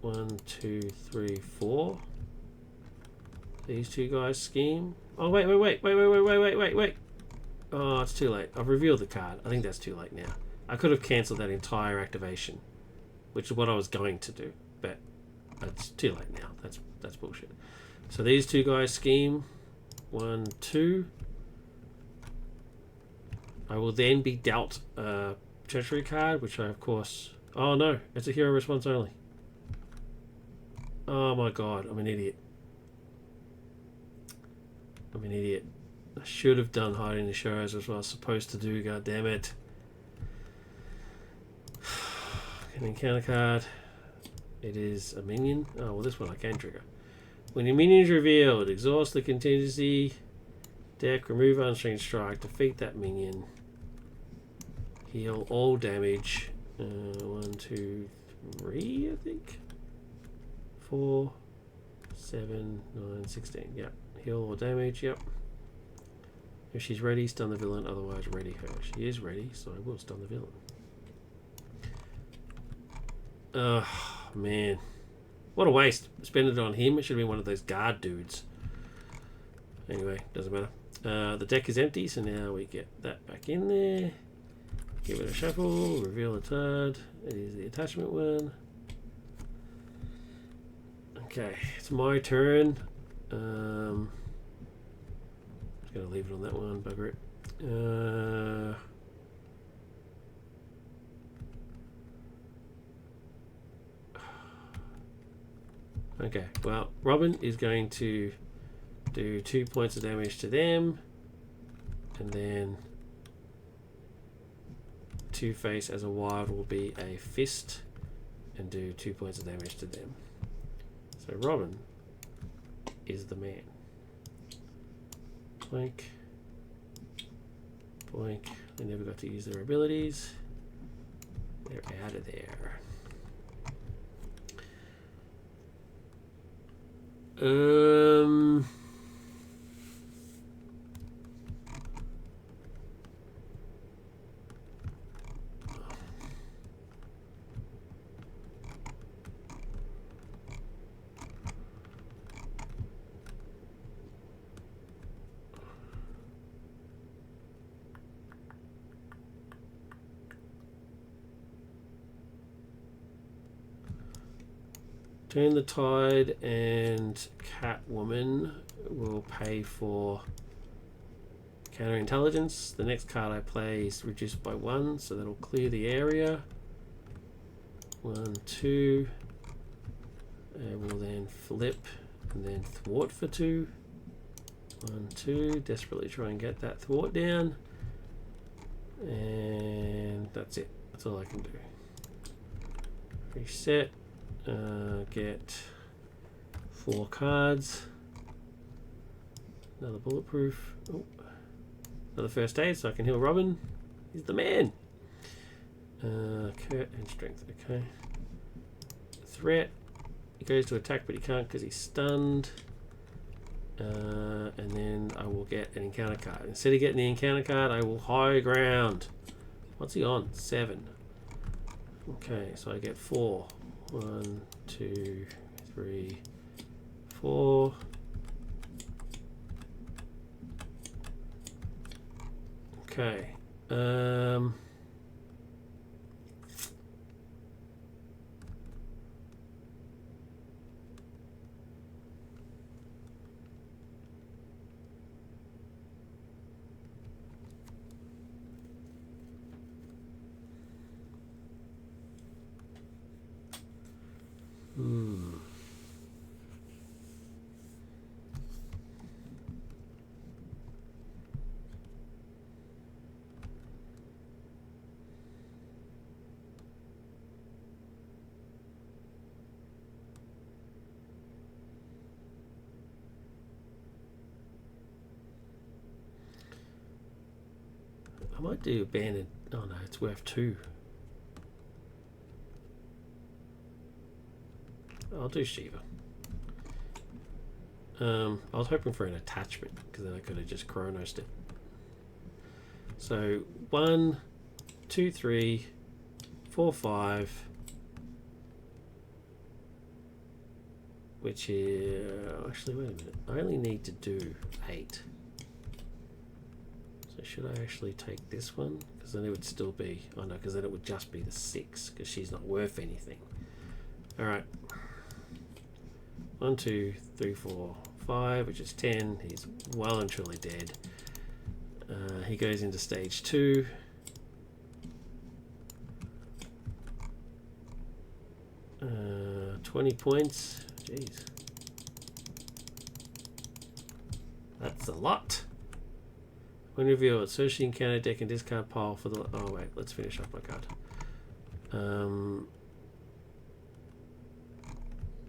One, two, three, 4. These 2 guys scheme. Oh, wait. Oh, it's too late. I've revealed the card. I think that's too late now. I could have cancelled that entire activation, which is what I was going to do, but it's too late now. That's bullshit. So these 2 guys scheme. 1, 2. I will then be dealt a treasury card, which I, of course... Oh, no. It's a hero response only. Oh, my God. I'm an idiot. I should have done hiding the shadows as what I was supposed to do. God damn it. An encounter card. It is a minion. Oh, well, this one I can trigger. When your minion is revealed, exhaust the contingency deck, remove Unstrained Strike, defeat that minion, heal all damage. 1, 2, 3, I think. 4, 7, 9, 16. Yep. Heal all damage. Yep. If she's ready, stun the villain. Otherwise, ready her. She is ready, so I will stun the villain. Oh, man. What a waste. Spend it on him. It should have been one of those guard dudes. Anyway, doesn't matter. The deck is empty, so now we get that back in there. Give it a shuffle. Reveal a card. It is the attachment one. Okay, it's my turn. Just gonna leave it on that one, bugger it. Okay, well, Robin is going to do 2 points of damage to them, and then Two-Face as a wild will be a fist and do 2 points of damage to them. So Robin is the man. Boink. Boink. They never got to use their abilities. They're out of there. Turn the Tide and Catwoman will pay for counterintelligence. The next card I play is reduced by 1, so that'll clear the area. 1, 2. And we'll then flip and then thwart for 2. 1, 2. Desperately try and get that thwart down. And that's it. That's all I can do. Reset. Get 4 cards. Another bulletproof. Oh. Another first aid, so I can heal Robin. He's the man. Kurt and strength. Okay. Threat. He goes to attack, but he can't because he's stunned. And then I will get an encounter card. Instead of getting the encounter card, I will high ground. What's he on? 7. Okay, so I get 4. 1, 2, 3, 4. Okay. Hmm. I might do abandoned. Oh no, it's worth 2. I'll do Shiva. I was hoping for an attachment because then I could have just chronosed it. So 1, 2, 3, 4, 5, which is actually wait a minute. I only need to do 8. So should I actually take this one? Because then it would still be. Oh no, because then it would just be the 6 because she's not worth anything. All right. 1, 2, 3, 4, 5, which is 10. He's well and truly dead. He goes into stage 2. Uh, 20 points. Jeez. That's a lot. When revealed, search the encounter deck and discard pile for the... Oh wait, let's finish up my card.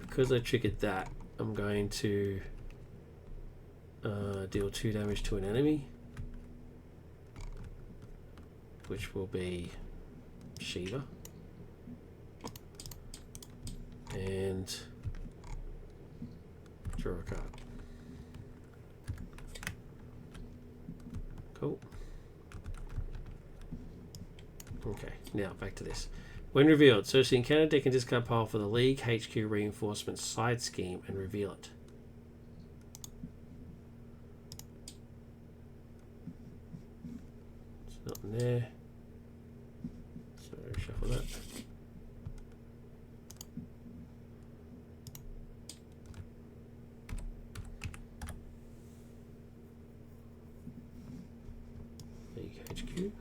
Because I triggered that, I'm going to deal 2 damage to an enemy, which will be Shiva, and draw a card. Cool. Okay, now back to this. When revealed, search the encounter deck and discard pile for the League HQ Reinforcement side scheme and reveal it. It's not in there. So shuffle that. League HQ.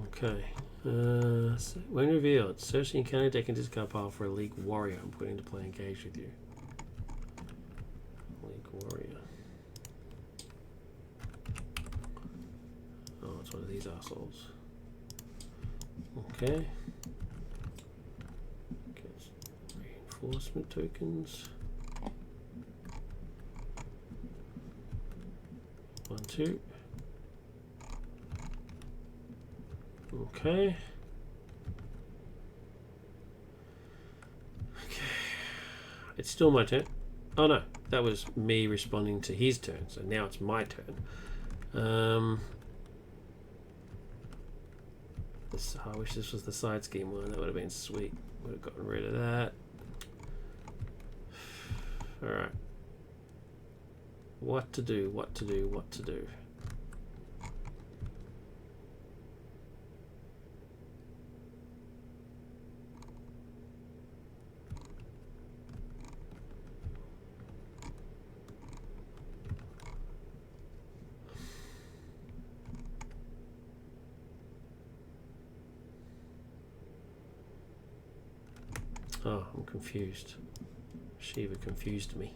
Okay. So when revealed, search the encounter deck and discard pile for a League Warrior I'm putting into play engaged with you. League Warrior. Oh, it's one of these assholes. Okay. Gets reinforcement tokens. 1, 2. Okay. Okay. It's still my turn. Oh no, that was me responding to his turn. So now it's my turn. I wish this was the side scheme one. That would have been sweet. Would have gotten rid of that. All right. What to do? What to do? What to do? Oh, I'm confused. Shiva confused me.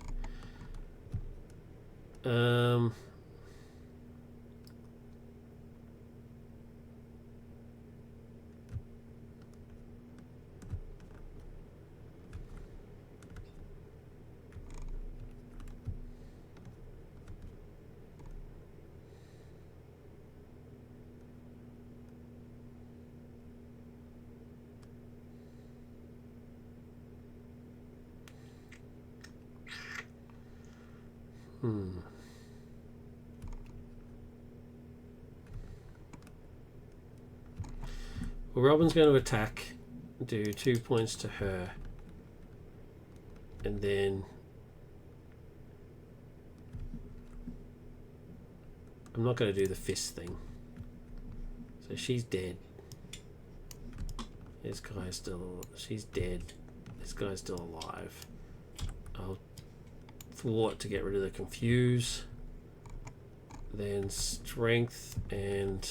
Well, Robin's going to attack, do 2 points to her, and then I'm not going to do the fist thing. So she's dead. This guy's still... She's dead. This guy's still alive. I'll thwart to get rid of the confuse. Then strength and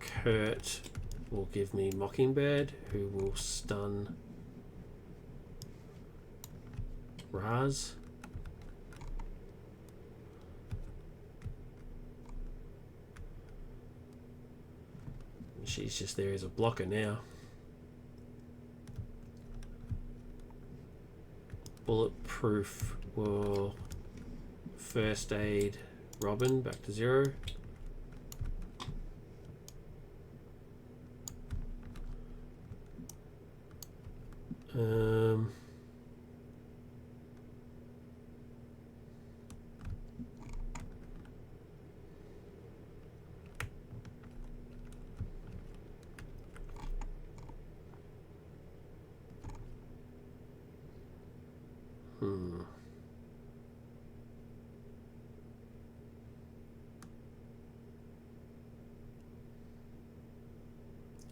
Kurt will give me Mockingbird, who will stun Raz. She's just there as a blocker now. Bulletproof will first aid Robin back to 0.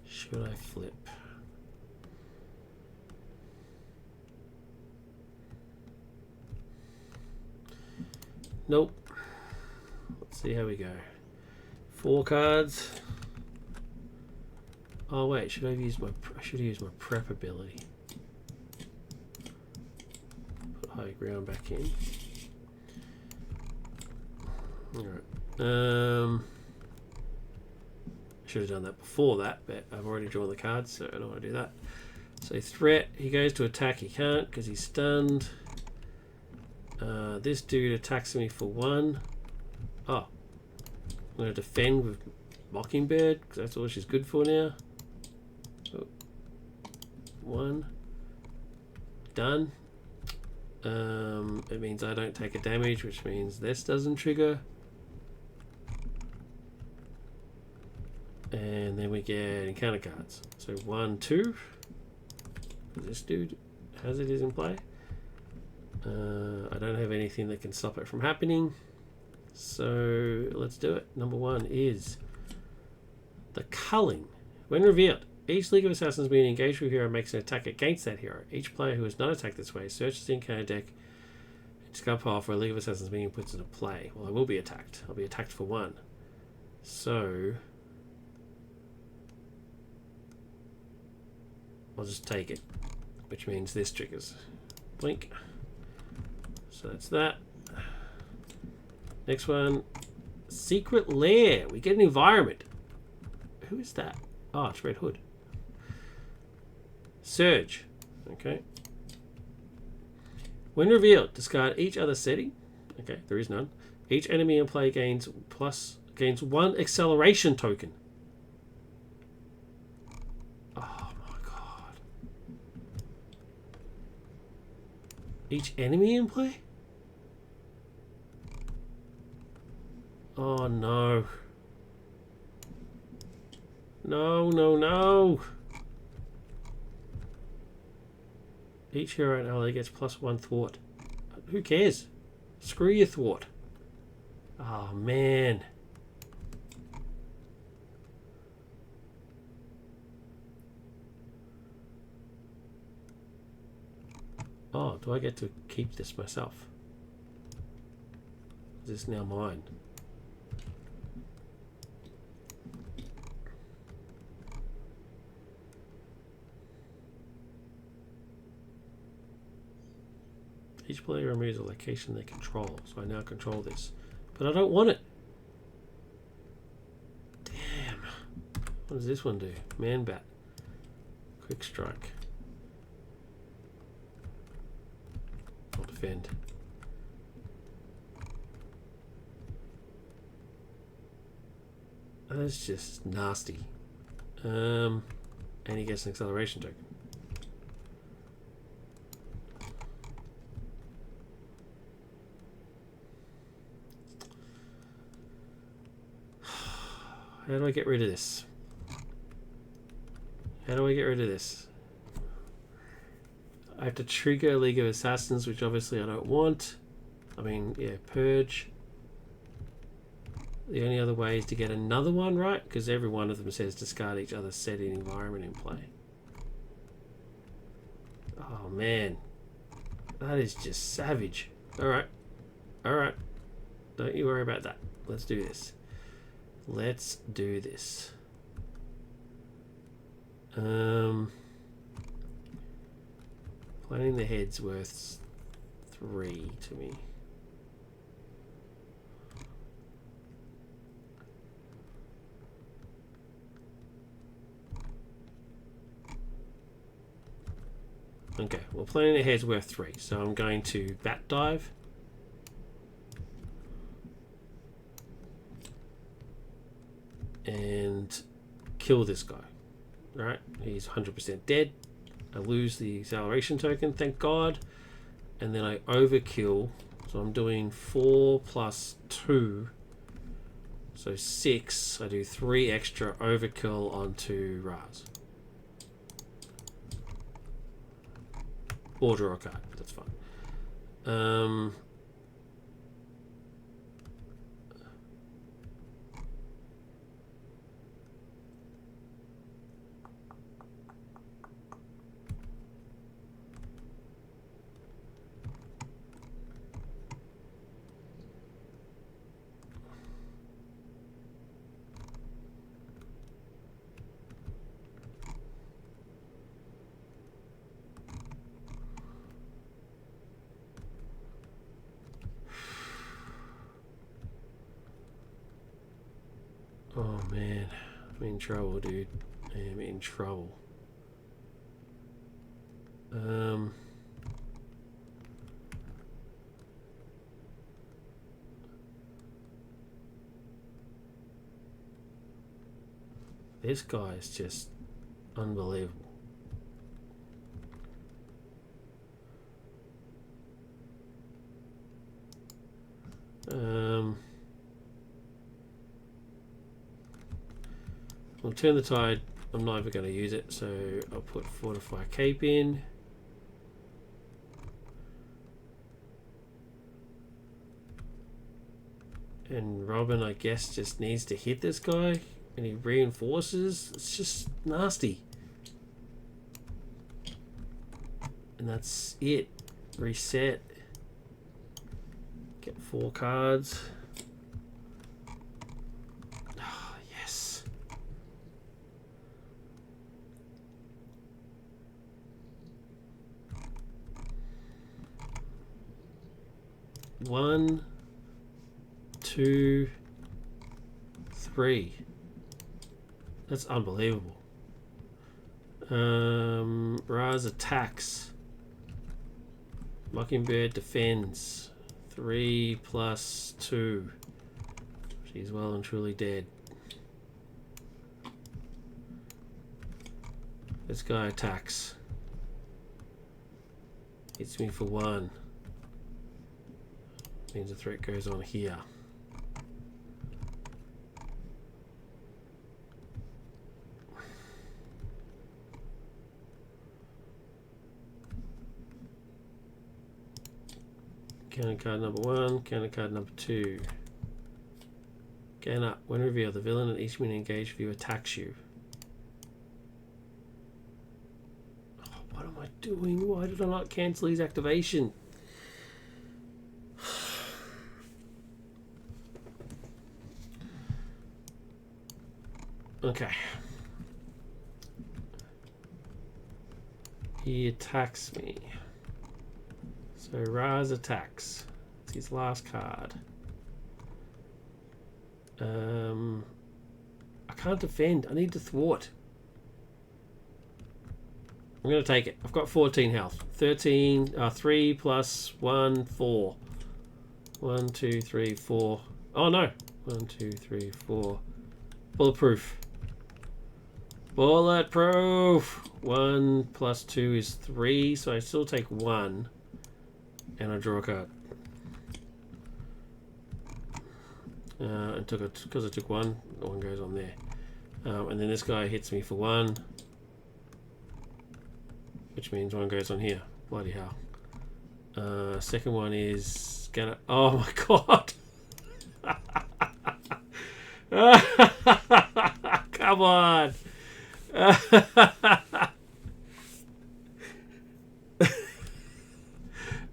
Should I flip? Nope. Let's see how we go. 4 cards. Oh wait, should I have used my? I should have used my prep ability. Put high ground back in. All right. Should have done that before that, but I've already drawn the cards, so I don't want to do that. So threat, he goes to attack, he can't because he's stunned. This dude attacks me for 1. Oh, I'm going to defend with Mockingbird because that's all she's good for now. Oh. 1. Done. It means I don't take a damage, which means this doesn't trigger. And then we get encounter cards. So 1, 2. This dude has it is in play. I don't have anything that can stop it from happening. So let's do it. Number 1 is the culling. When revealed, each League of Assassins being engaged with a hero makes an attack against that hero. Each player who has not attacked this way searches the encounter deck and discard pile for a League of Assassins being puts into play. Well, I will be attacked. I'll be attacked for 1. So I'll just take it, which means this triggers. Blink. So that's that. Next one, Secret Lair. We get an environment. Who is that? Oh, it's Red Hood. Surge. Okay. When revealed, discard each other setting. Okay, there is none. Each enemy in play gains 1 acceleration token. Oh my god. Each enemy in play? Oh no. No, no, no. Each hero and ally gets +1 thwart. Who cares? Screw your thwart. Oh man. Oh, do I get to keep this myself? Is this now mine? Each player removes a location they control, so I now control this. But I don't want it. Damn. What does this one do? Man bat. Quick strike. I'll defend. That's just nasty. And he gets an acceleration token. How do I get rid of this? How do I get rid of this? I have to trigger League of Assassins, which obviously I don't want. I mean, yeah, purge. The only other way is to get another one, right? Because every one of them says discard each other's setting environment in play. Oh man, that is just savage. Alright, alright. Don't you worry about that. Let's do this. Let's do this. Planning the head's worth 3 to me. Okay, well, planning the head's worth 3, so I'm going to bat dive. And kill this guy. Alright, he's 100% dead. I lose the acceleration token, thank God. And then I overkill. So I'm doing 4 plus 2. So 6. I do 3 extra overkill onto Raz. Or draw a card, that's fine. Oh man, I'm in trouble, dude. I am in trouble. This guy is just unbelievable. We'll turn the tide. I'm not even going to use it, so I'll put Fortify Cape in. And Robin, I guess, just needs to hit this guy, and he reinforces. It's just nasty. And that's it. Reset. Get 4 cards. Oh, yes. One, 2, 3. That's unbelievable. Raz attacks. Mockingbird defends. 3 plus 2. She's well and truly dead. This guy attacks. Hits me for 1. Means the threat goes on here. Counter card number 1, counter card number 2. Gain up. When revealed, the villain and each minion engaged view attacks you. Oh, what am I doing? Why did I not cancel his activation? Okay. He attacks me. So Raz attacks. It's his last card. I can't defend. I need to thwart. I'm going to take it. I've got 14 health. 3 plus 1, 4. 1, 2, 3, 4. Oh no. 1, 2, 3, 4. Bulletproof. Bulletproof. 1 plus 2 is 3, so I still take 1. And I draw a card. And took it because I took 1. The 1 goes on there. And then this guy hits me for 1, which means 1 goes on here. Bloody hell. Second one is gonna. Oh my god! Come on!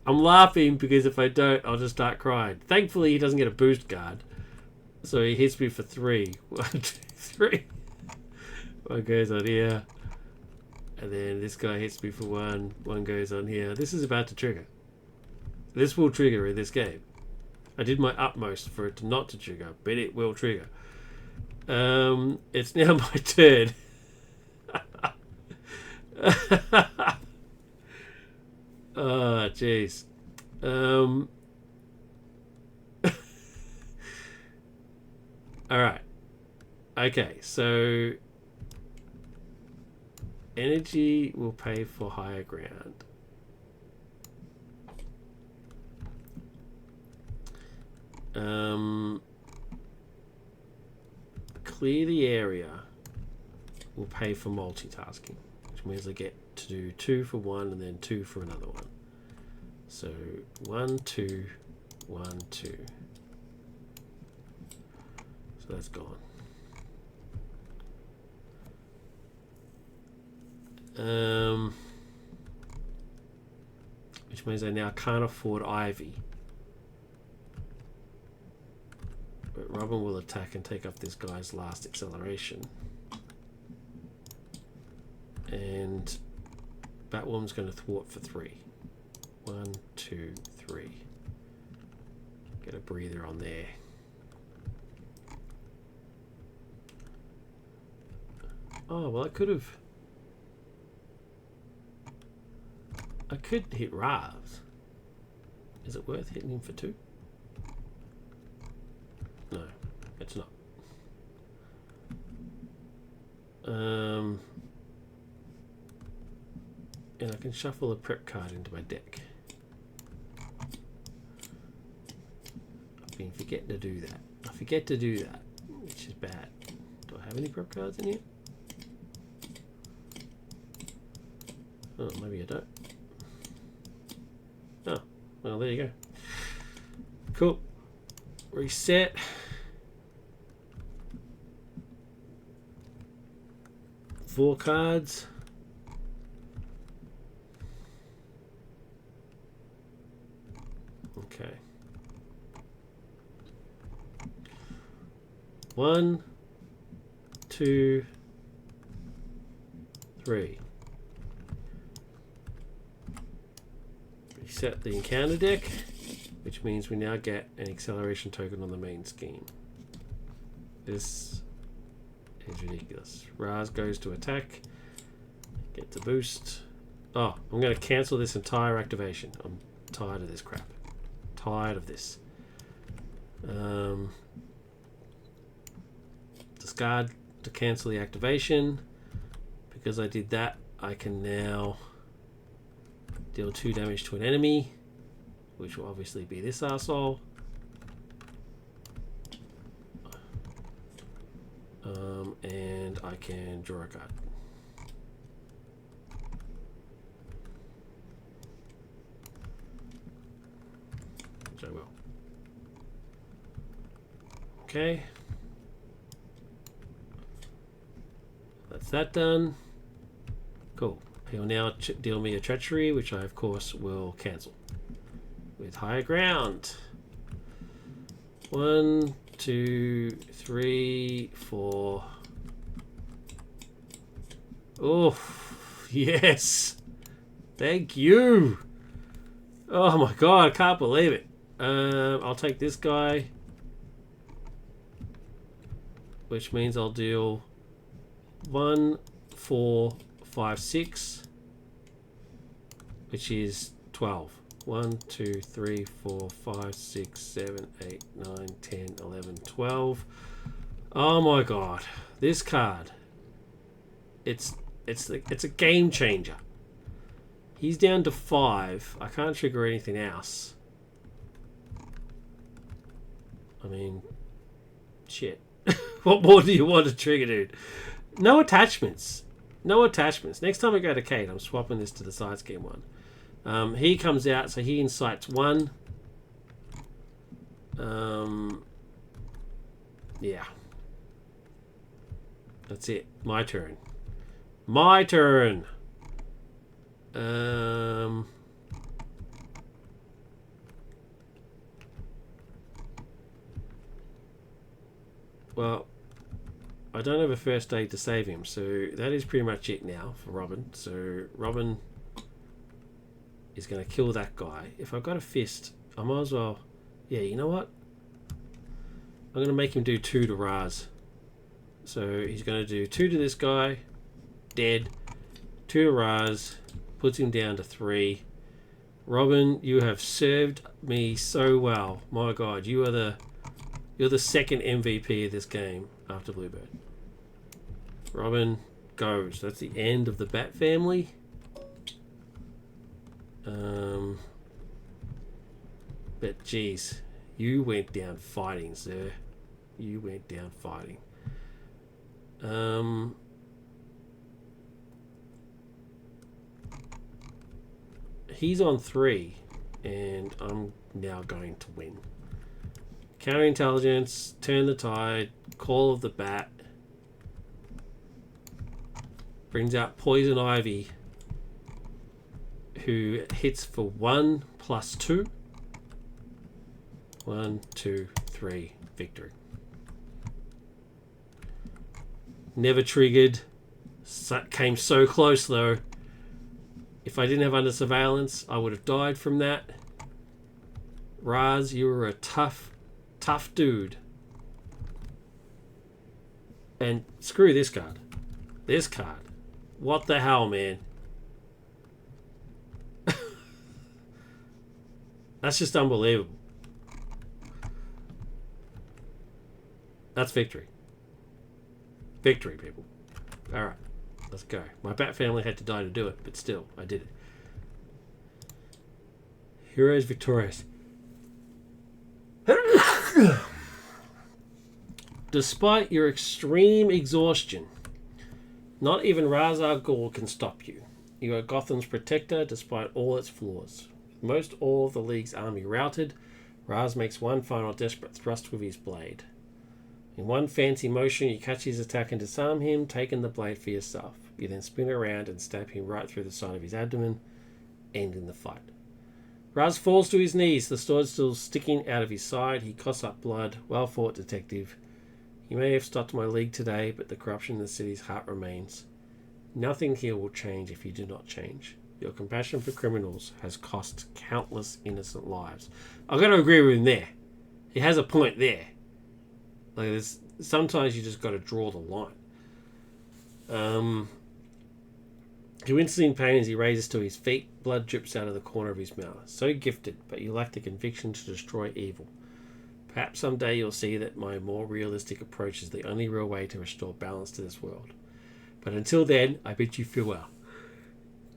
I'm laughing because if I don't, I'll just start crying. Thankfully, he doesn't get a boost card. So he hits me for 3. 1, 2, 3. 1 goes on here. And then this guy hits me for one. One goes on here. This is about to trigger. This will trigger in this game. I did my utmost for it not to trigger, but it will trigger. It's now my turn. Oh, jeez. Alright. Okay, so energy will pay for higher ground. Clear the area will pay for multitasking, which means I get to do 2 for one and then 2 for another one. So 1, 2, 1, 2. So that's gone. Which means I now can't afford Ivy. But Robin will attack and take up this guy's last acceleration. And Batwoman's going to thwart for 3. 1, 2, 3. Get a breather on there. Oh, well, I could hit Ravs. Is it worth hitting him for 2? No, it's not. And I can shuffle a prep card into my deck. I've been forgetting to do that. I forget to do that, which is bad. Do I have any prep cards in here? Oh, maybe I don't. Oh, well, there you go. Cool. Reset. Four cards. Okay. 1, 2, 3. Reset the encounter deck, which means we now get an acceleration token on the main scheme. This is ridiculous. Raz goes to attack, gets a boost. Oh, I'm going to cancel this entire activation. I'm tired of this crap. Tired of this. Discard to cancel the activation. Because I did that, I can now deal 2 damage to an enemy, which will obviously be this arsehole. And I can draw a card. Which I will. Okay. That's that done. Cool. He'll now deal me a treachery, which I of course will cancel with higher ground. 1, 2, 3, 4. Oh, yes. Thank you. Oh my god, I can't believe it. I'll take this guy, which means I'll deal 1, 4, 5, 6, which is 12. 1, 2, 3, 4, 5, 6, 7, 8, 9, 10, 11, 12. Oh my god. This card. It's a game changer. He's down to 5. I can't trigger anything else. I mean, shit. What more do you want to trigger, dude? No attachments. No attachments. Next time I go to Kate, I'm swapping this to the side scheme one. He comes out, so he incites 1. Yeah. That's it. My turn. My turn. Well, I don't have a first aid to save him, so that is pretty much it now for Robin. So Robin is going to kill that guy. If I've got a fist, I might as well... Yeah, you know what? I'm going to make him do 2 to Raz. So he's going to do 2 to this guy. Dead. 2 to Raz. Puts him down to 3. Robin, you have served me so well. My God, you're the second MVP of this game after Bluebird. Robin goes. That's the end of the Bat family. But geez, you went down fighting, sir. You went down fighting. He's on 3, and I'm now going to win. Counterintelligence, turn the tide, call of the bat. Brings out Poison Ivy, who hits for 1 plus 2. 1, 2, 3, victory. Never triggered. Came so close though. If I didn't have under surveillance, I would have died from that. Raz, you were a tough dude. And screw this card. This card. What the hell, man? That's just unbelievable. That's victory. Victory, people. Alright, let's go. My Bat family had to die to do it, but still, I did it. Heroes victorious. Despite your extreme exhaustion, not even Ra's al Ghul can stop you. You are Gotham's protector despite all its flaws. With most all of the League's army routed, Raz makes one final desperate thrust with his blade. In one fancy motion, you catch his attack and disarm him, taking the blade for yourself. You then spin around and stab him right through the side of his abdomen, ending the fight. Raz falls to his knees, the sword still sticking out of his side. He coughs up blood. Well fought, detective. You may have stopped my League today, but the corruption in the city's heart remains. Nothing here will change if you do not change. Your compassion for criminals has cost countless innocent lives. I've got to agree with him there. He has a point there. Like this, sometimes you just got to draw the line. He winces in pain as he raises to his feet. Blood drips out of the corner of his mouth. So gifted, but you lack the conviction to destroy evil. Perhaps someday you'll see that my more realistic approach is the only real way to restore balance to this world. But until then, I bid you farewell.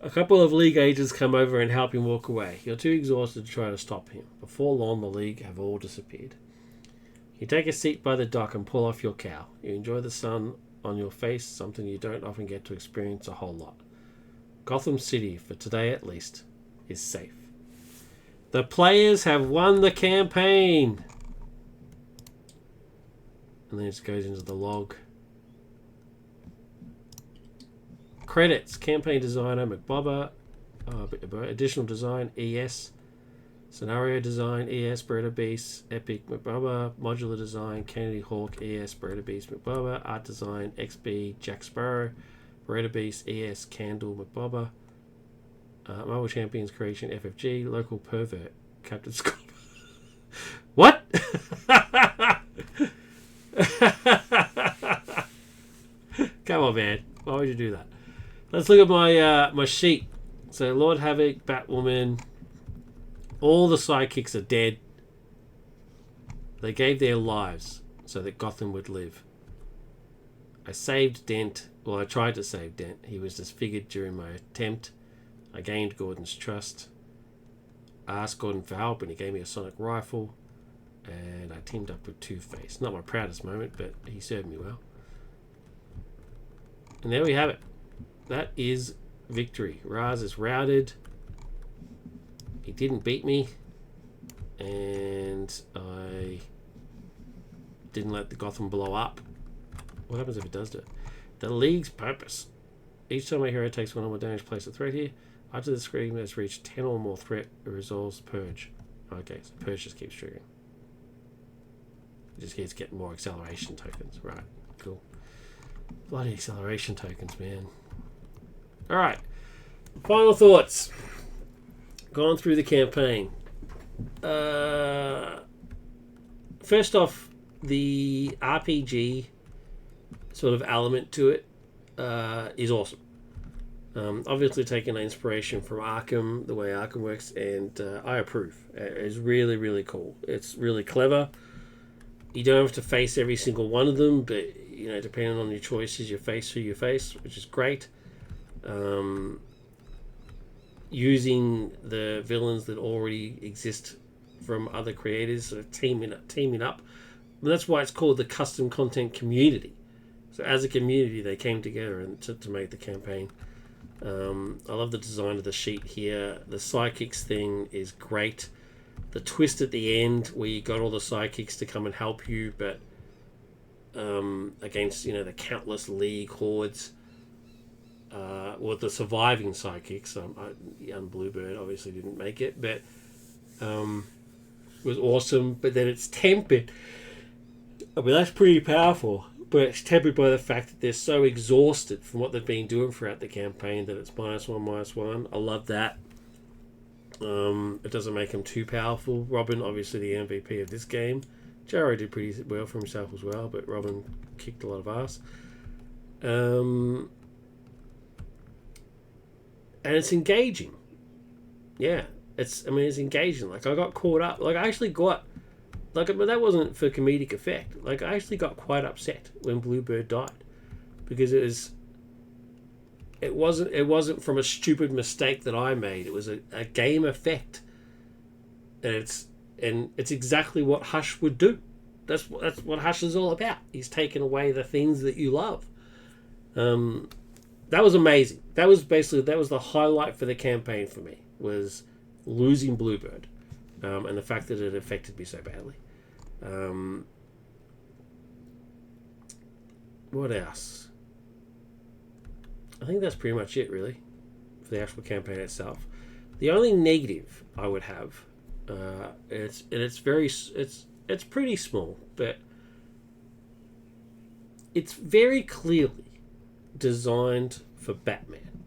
A couple of League agents come over and help him walk away. You're too exhausted to try to stop him. Before long, the League have all disappeared. You take a seat by the dock and pull off your cowl. You enjoy the sun on your face, something you don't often get to experience a whole lot. Gotham City, for today at least, is safe. The players have won the campaign! And then it goes into the log. Credits. Campaign designer, McBobber. Additional design, ES. Scenario design, ES, Beretta Beast, Epic, McBobber. Modular design, Kennedy Hawk, ES, Beretta Beast, McBobber. Art design, XB, Jack Sparrow. Beretta Beast, ES, Candle, McBobber. Marvel Champions creation, FFG. Local pervert, Captain Scott. What? Come on, man. Why would you do that? Let's look at my my sheet. So Lord Havoc, Batwoman, all the sidekicks are dead. They gave their lives so that Gotham would live. I saved Dent. Well, I tried to save Dent. He was disfigured during my attempt. I gained Gordon's trust. I asked Gordon for help and he gave me a sonic rifle. And I teamed up with Two-Face. Not my proudest moment, but he served me well. And there we have it. That is victory. Raz is routed. He didn't beat me. And I didn't let the Gotham blow up. What happens if it does do it? The League's purpose. Each time a hero takes one or more damage, place a threat here. After the screen has reached 10 or more threat, it resolves Purge. Okay, so Purge just keeps triggering. It just keeps getting more acceleration tokens. Right, cool. Bloody acceleration tokens, man. All right. Final thoughts. Gone through the campaign. First off, the RPG sort of element to it is awesome. Obviously taking inspiration from Arkham, the way Arkham works, and I approve. It's really, really cool. It's really clever. You don't have to face every single one of them, but depending on your choices, you face who you face, which is great. Using the villains that already exist from other creators, sort of teaming up. And that's why it's called the custom content community. So as a community, they came together and to make the campaign. I love the design of the sheet here. The psychics thing is great. The twist at the end where you got all the psychics to come and help you, but against the countless league hordes, or the surviving psychics. Young Bluebird obviously didn't make it, but was awesome. But then it's tempered. I mean, that's pretty powerful. But it's tempered by the fact that they're so exhausted from what they've been doing throughout the campaign that it's -1. I love that. It doesn't make him too powerful. Robin, obviously the MVP of this game. Jarrow did pretty well for himself as well, but Robin kicked a lot of ass. And it's engaging. Yeah, it's engaging. Like, I got caught up. Like, I actually got... but that wasn't for comedic effect. Like, I actually got quite upset when Bluebird died, because it wasn't from a stupid mistake that I made. It was a game effect, and it's exactly what Hush would do. That's what Hush is all about. He's taken away the things that you love. That was amazing. That was the highlight for the campaign for me, was losing Bluebird, and the fact that it affected me so badly. What else? I think that's pretty much it, really, for the actual campaign itself. The only negative I would have, it's pretty small, but it's very clearly designed for Batman.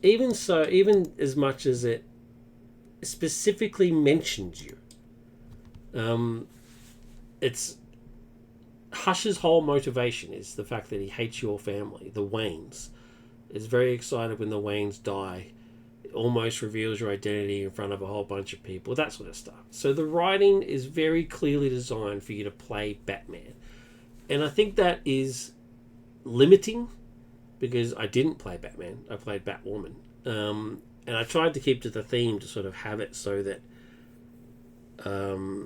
Even so, even as much as it specifically mentions you. It's Hush's whole motivation is the fact that he hates your family, the Waynes. Is very excited when the Waynes die. It almost reveals your identity in front of a whole bunch of people, that sort of stuff. So the writing is very clearly designed for you to play Batman. And I think that is limiting, because I didn't play Batman, I played Batwoman. And I tried to keep to the theme to sort of have it so that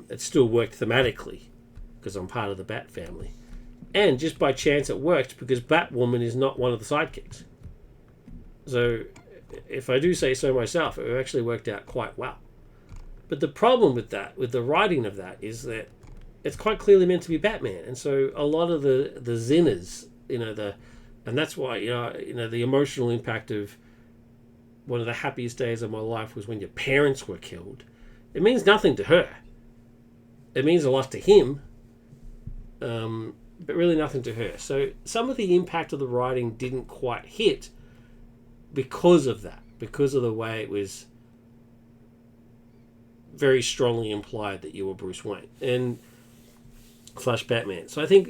it still worked thematically, because I'm part of the Bat family. And just by chance it worked, because Batwoman is not one of the sidekicks. So, if I do say so myself, it actually worked out quite well. But the problem with that, with the writing of that, is that it's quite clearly meant to be Batman. And so a lot of the zinners, and that's why, the emotional impact of one of the happiest days of my life was when your parents were killed. It means nothing to her. It means a lot to him, but really nothing to her. So some of the impact of the writing didn't quite hit because of that, because of the way it was very strongly implied that you were Bruce Wayne and / Batman. So I think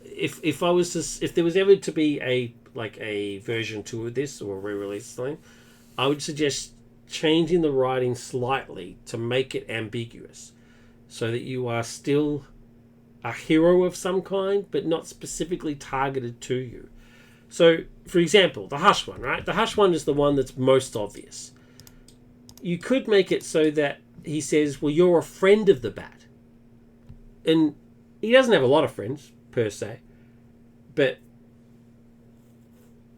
if there was ever to be a version 2 of this, or a re-release thing, I would suggest changing the writing slightly to make it ambiguous, so that you are still a hero of some kind, but not specifically targeted to you. So, for example, the Hush one, right? The Hush one is the one that's most obvious. You could make it so that he says, well, you're a friend of the Bat. And he doesn't have a lot of friends, per se. But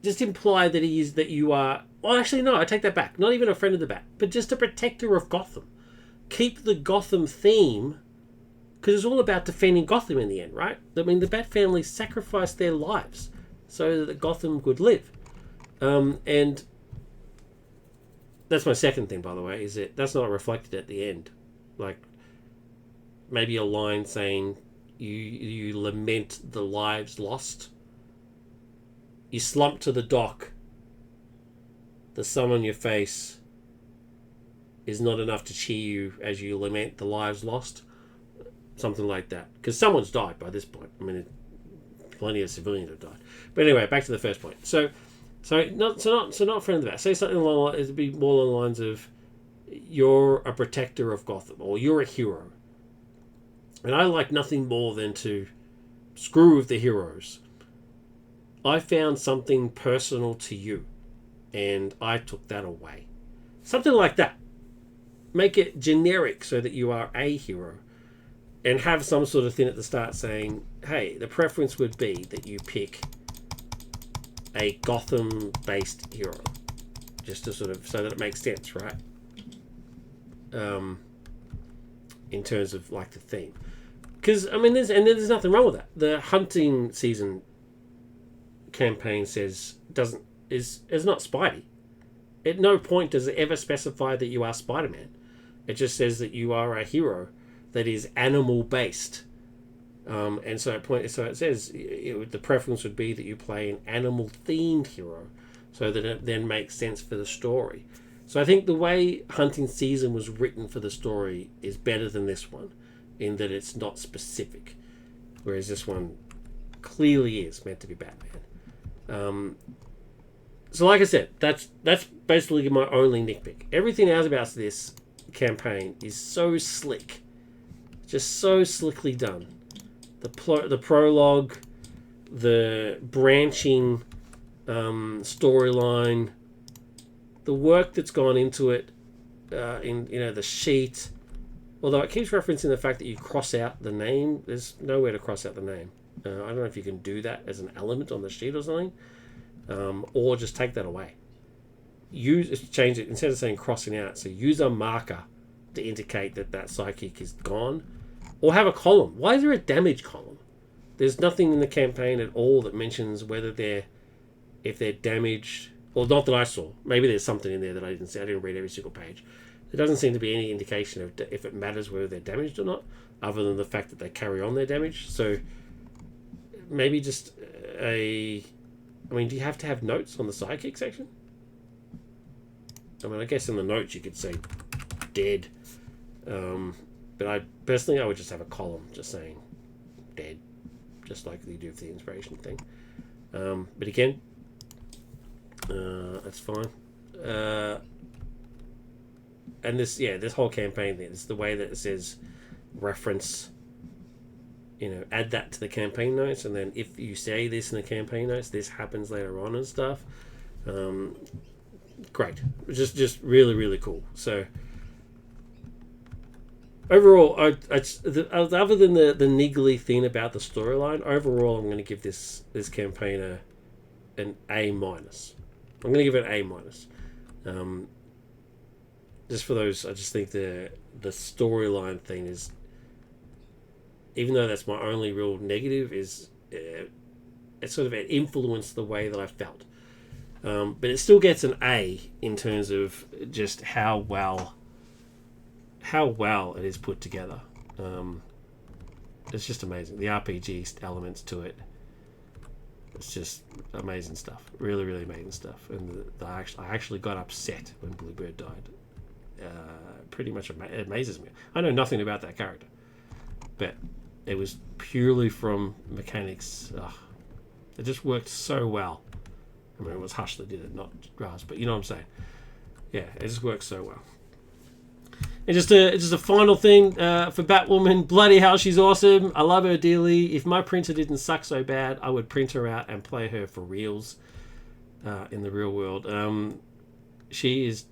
just imply that you are... Well, actually, no, I take that back. Not even a friend of the Bat, but just a protector of Gotham. Keep the Gotham theme, because it's all about defending Gotham in the end, right? I mean, the Bat family sacrificed their lives so that Gotham could live. And that's my second thing, by the way, is that that's not reflected at the end. Like, maybe a line saying, You lament the lives lost. You slump to the dock. The sun on your face is not enough to cheer you as you lament the lives lost. Something like that. Because someone's died by this point. I mean, plenty of civilians have died. But anyway, back to the first point. So not friend of that. Say something along, it'd be more along the lines of, you're a protector of Gotham, or you're a hero. And I like nothing more than to screw with the heroes. I found something personal to you, and I took that away. Something like that. Make it generic so that you are a hero, and have some sort of thing at the start saying, hey, the preference would be that you pick a Gotham-based hero. Just to sort of, so that it makes sense, right? In terms of like the theme. Because, I mean, there's nothing wrong with that. The hunting season campaign is not Spidey. At no point does it ever specify that you are Spider-Man. It just says that you are a hero that is animal-based. And so it says the preference would be that you play an animal-themed hero, so that it then makes sense for the story. So I think the way Hunting Season was written for the story is better than this one, in that it's not specific, whereas this one clearly is meant to be Batman. So like I said, that's basically my only nitpick. Everything else about this campaign is so slick, just so slickly done. The prologue, the branching storyline, the work that's gone into it, in the sheet. Although it keeps referencing the fact that you cross out the name, there's nowhere to cross out the name. I don't know if you can do that as an element on the sheet or something, or just take that away. Change it instead of saying crossing out. So use a marker to indicate that psychic is gone, or have a column. Why is there a damage column? There's nothing in the campaign at all that mentions if they're damaged. Well, not that I saw. Maybe there's something in there that I didn't see. I didn't read every single page. There doesn't seem to be any indication of if it matters whether they're damaged or not, other than the fact that they carry on their damage. So maybe just do you have to have notes on the sidekick section? I mean, I guess in the notes you could say dead. But I would just have a column just saying dead, just like you do for the inspiration thing. But again, that's fine. And this whole campaign thing, it's the way that it says reference, add that to the campaign notes, and then if you say this in the campaign notes, this happens later on and stuff. Great. Just really, really cool. So overall, other than the niggly thing about the storyline, overall I'm going to give this campaign an A-. I'm going to give it an A-. Just for those, I just think the storyline thing is, even though that's my only real negative, is it sort of influenced the way that I felt. But it still gets an A in terms of just how well it is put together. It's just amazing. The RPG elements to it, it's just amazing stuff. Really, really amazing stuff. And I actually got upset when Bluebird died. Pretty much it amazes me. I know nothing about that character, but it was purely from mechanics. It just worked so well. I mean, it was Hush that did it, not Grass, but you know what I'm saying. Yeah, it just works so well. And just a final thing for Batwoman. Bloody hell, she's awesome. I love her dearly. If my printer didn't suck so bad, I would print her out and play her for reals in the real world. She is...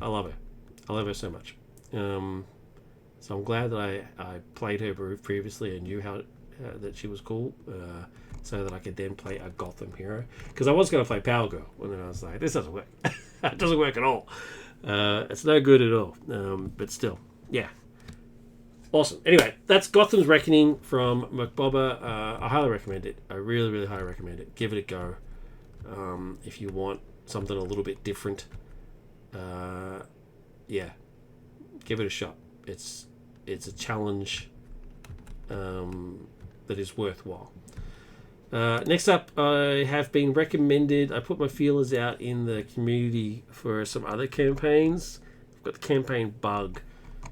I love her. I love her so much. So I'm glad that I played her previously and knew how that she was cool, so that I could then play a Gotham hero. Because I was going to play Power Girl, and then I was like, this doesn't work. It doesn't work at all. It's no good at all. But still, yeah. Awesome. Anyway, that's Gotham's Reckoning from McBobber. I highly recommend it. I really, really highly recommend it. Give it a go. If you want something a little bit different, yeah, give it a shot. It's a challenge that is worthwhile. Next up, I have been recommended. I put my feelers out in the community for some other campaigns. I've got the campaign Bug.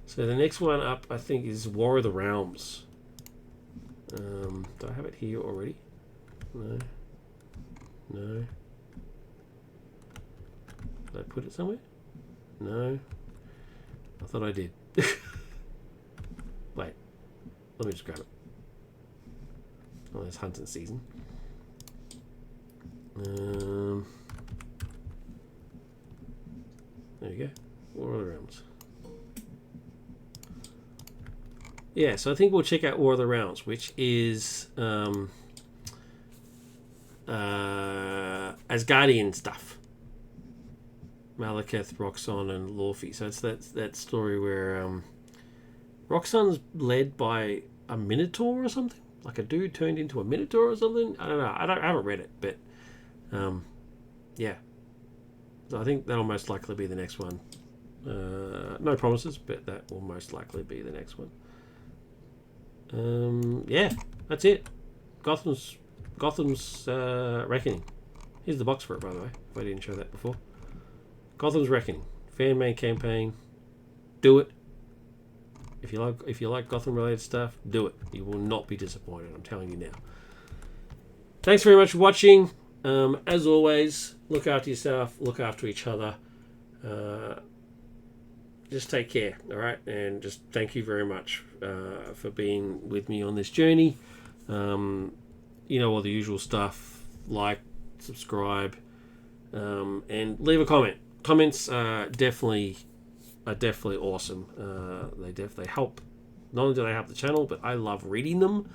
So the next one up, I think, is War of the Realms. Do I have it here already? No. No. Did I put it somewhere? No. I thought I did. Wait. Let me just grab it. Oh, it's hunting season. There you go. War of the Realms. Yeah, so I think we'll check out War of the Realms, which is Asgardian stuff. Malekith, Roxxon, and Lorfi. So it's that story where Roxxon's led by a minotaur or something, like a dude turned into a minotaur or something. I don't know. I haven't read it, but yeah. So I think that'll most likely be the next one. No promises, but that will most likely be the next one. Yeah, that's it. Gotham's Reckoning. Here's the box for it, by the way, if I didn't show that before. Gotham's Reckoning, fan-made campaign. Do it. If you like Gotham related stuff, do it. You will not be disappointed. I'm telling you now. Thanks very much for watching. As always, look after yourself. Look after each other. Just take care, all right? And just thank you very much for being with me on this journey. You know, all the usual stuff. Like, subscribe, and leave a comment. Comments are definitely awesome. They help. Not only do they help the channel, but I love reading them.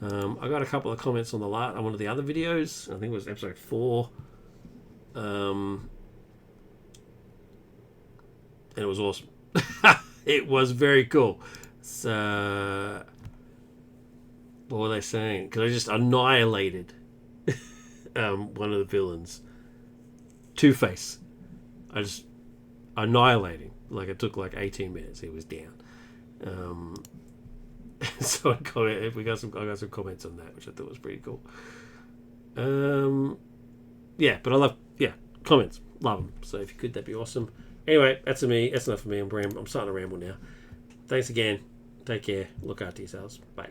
I got a couple of comments on on one of the other videos. I think it was episode 4. And it was awesome. It was very cool. So, what were they saying? Because I just annihilated one of the villains. Two-Face. I just annihilating. Like, it took like 18 minutes. He was down. So I got some comments on that, which I thought was pretty cool. Yeah, but I love comments. Love them. So if you could, that'd be awesome. Anyway, that's me. That's enough for me. I'm starting to ramble now. Thanks again. Take care. Look after yourselves. Bye.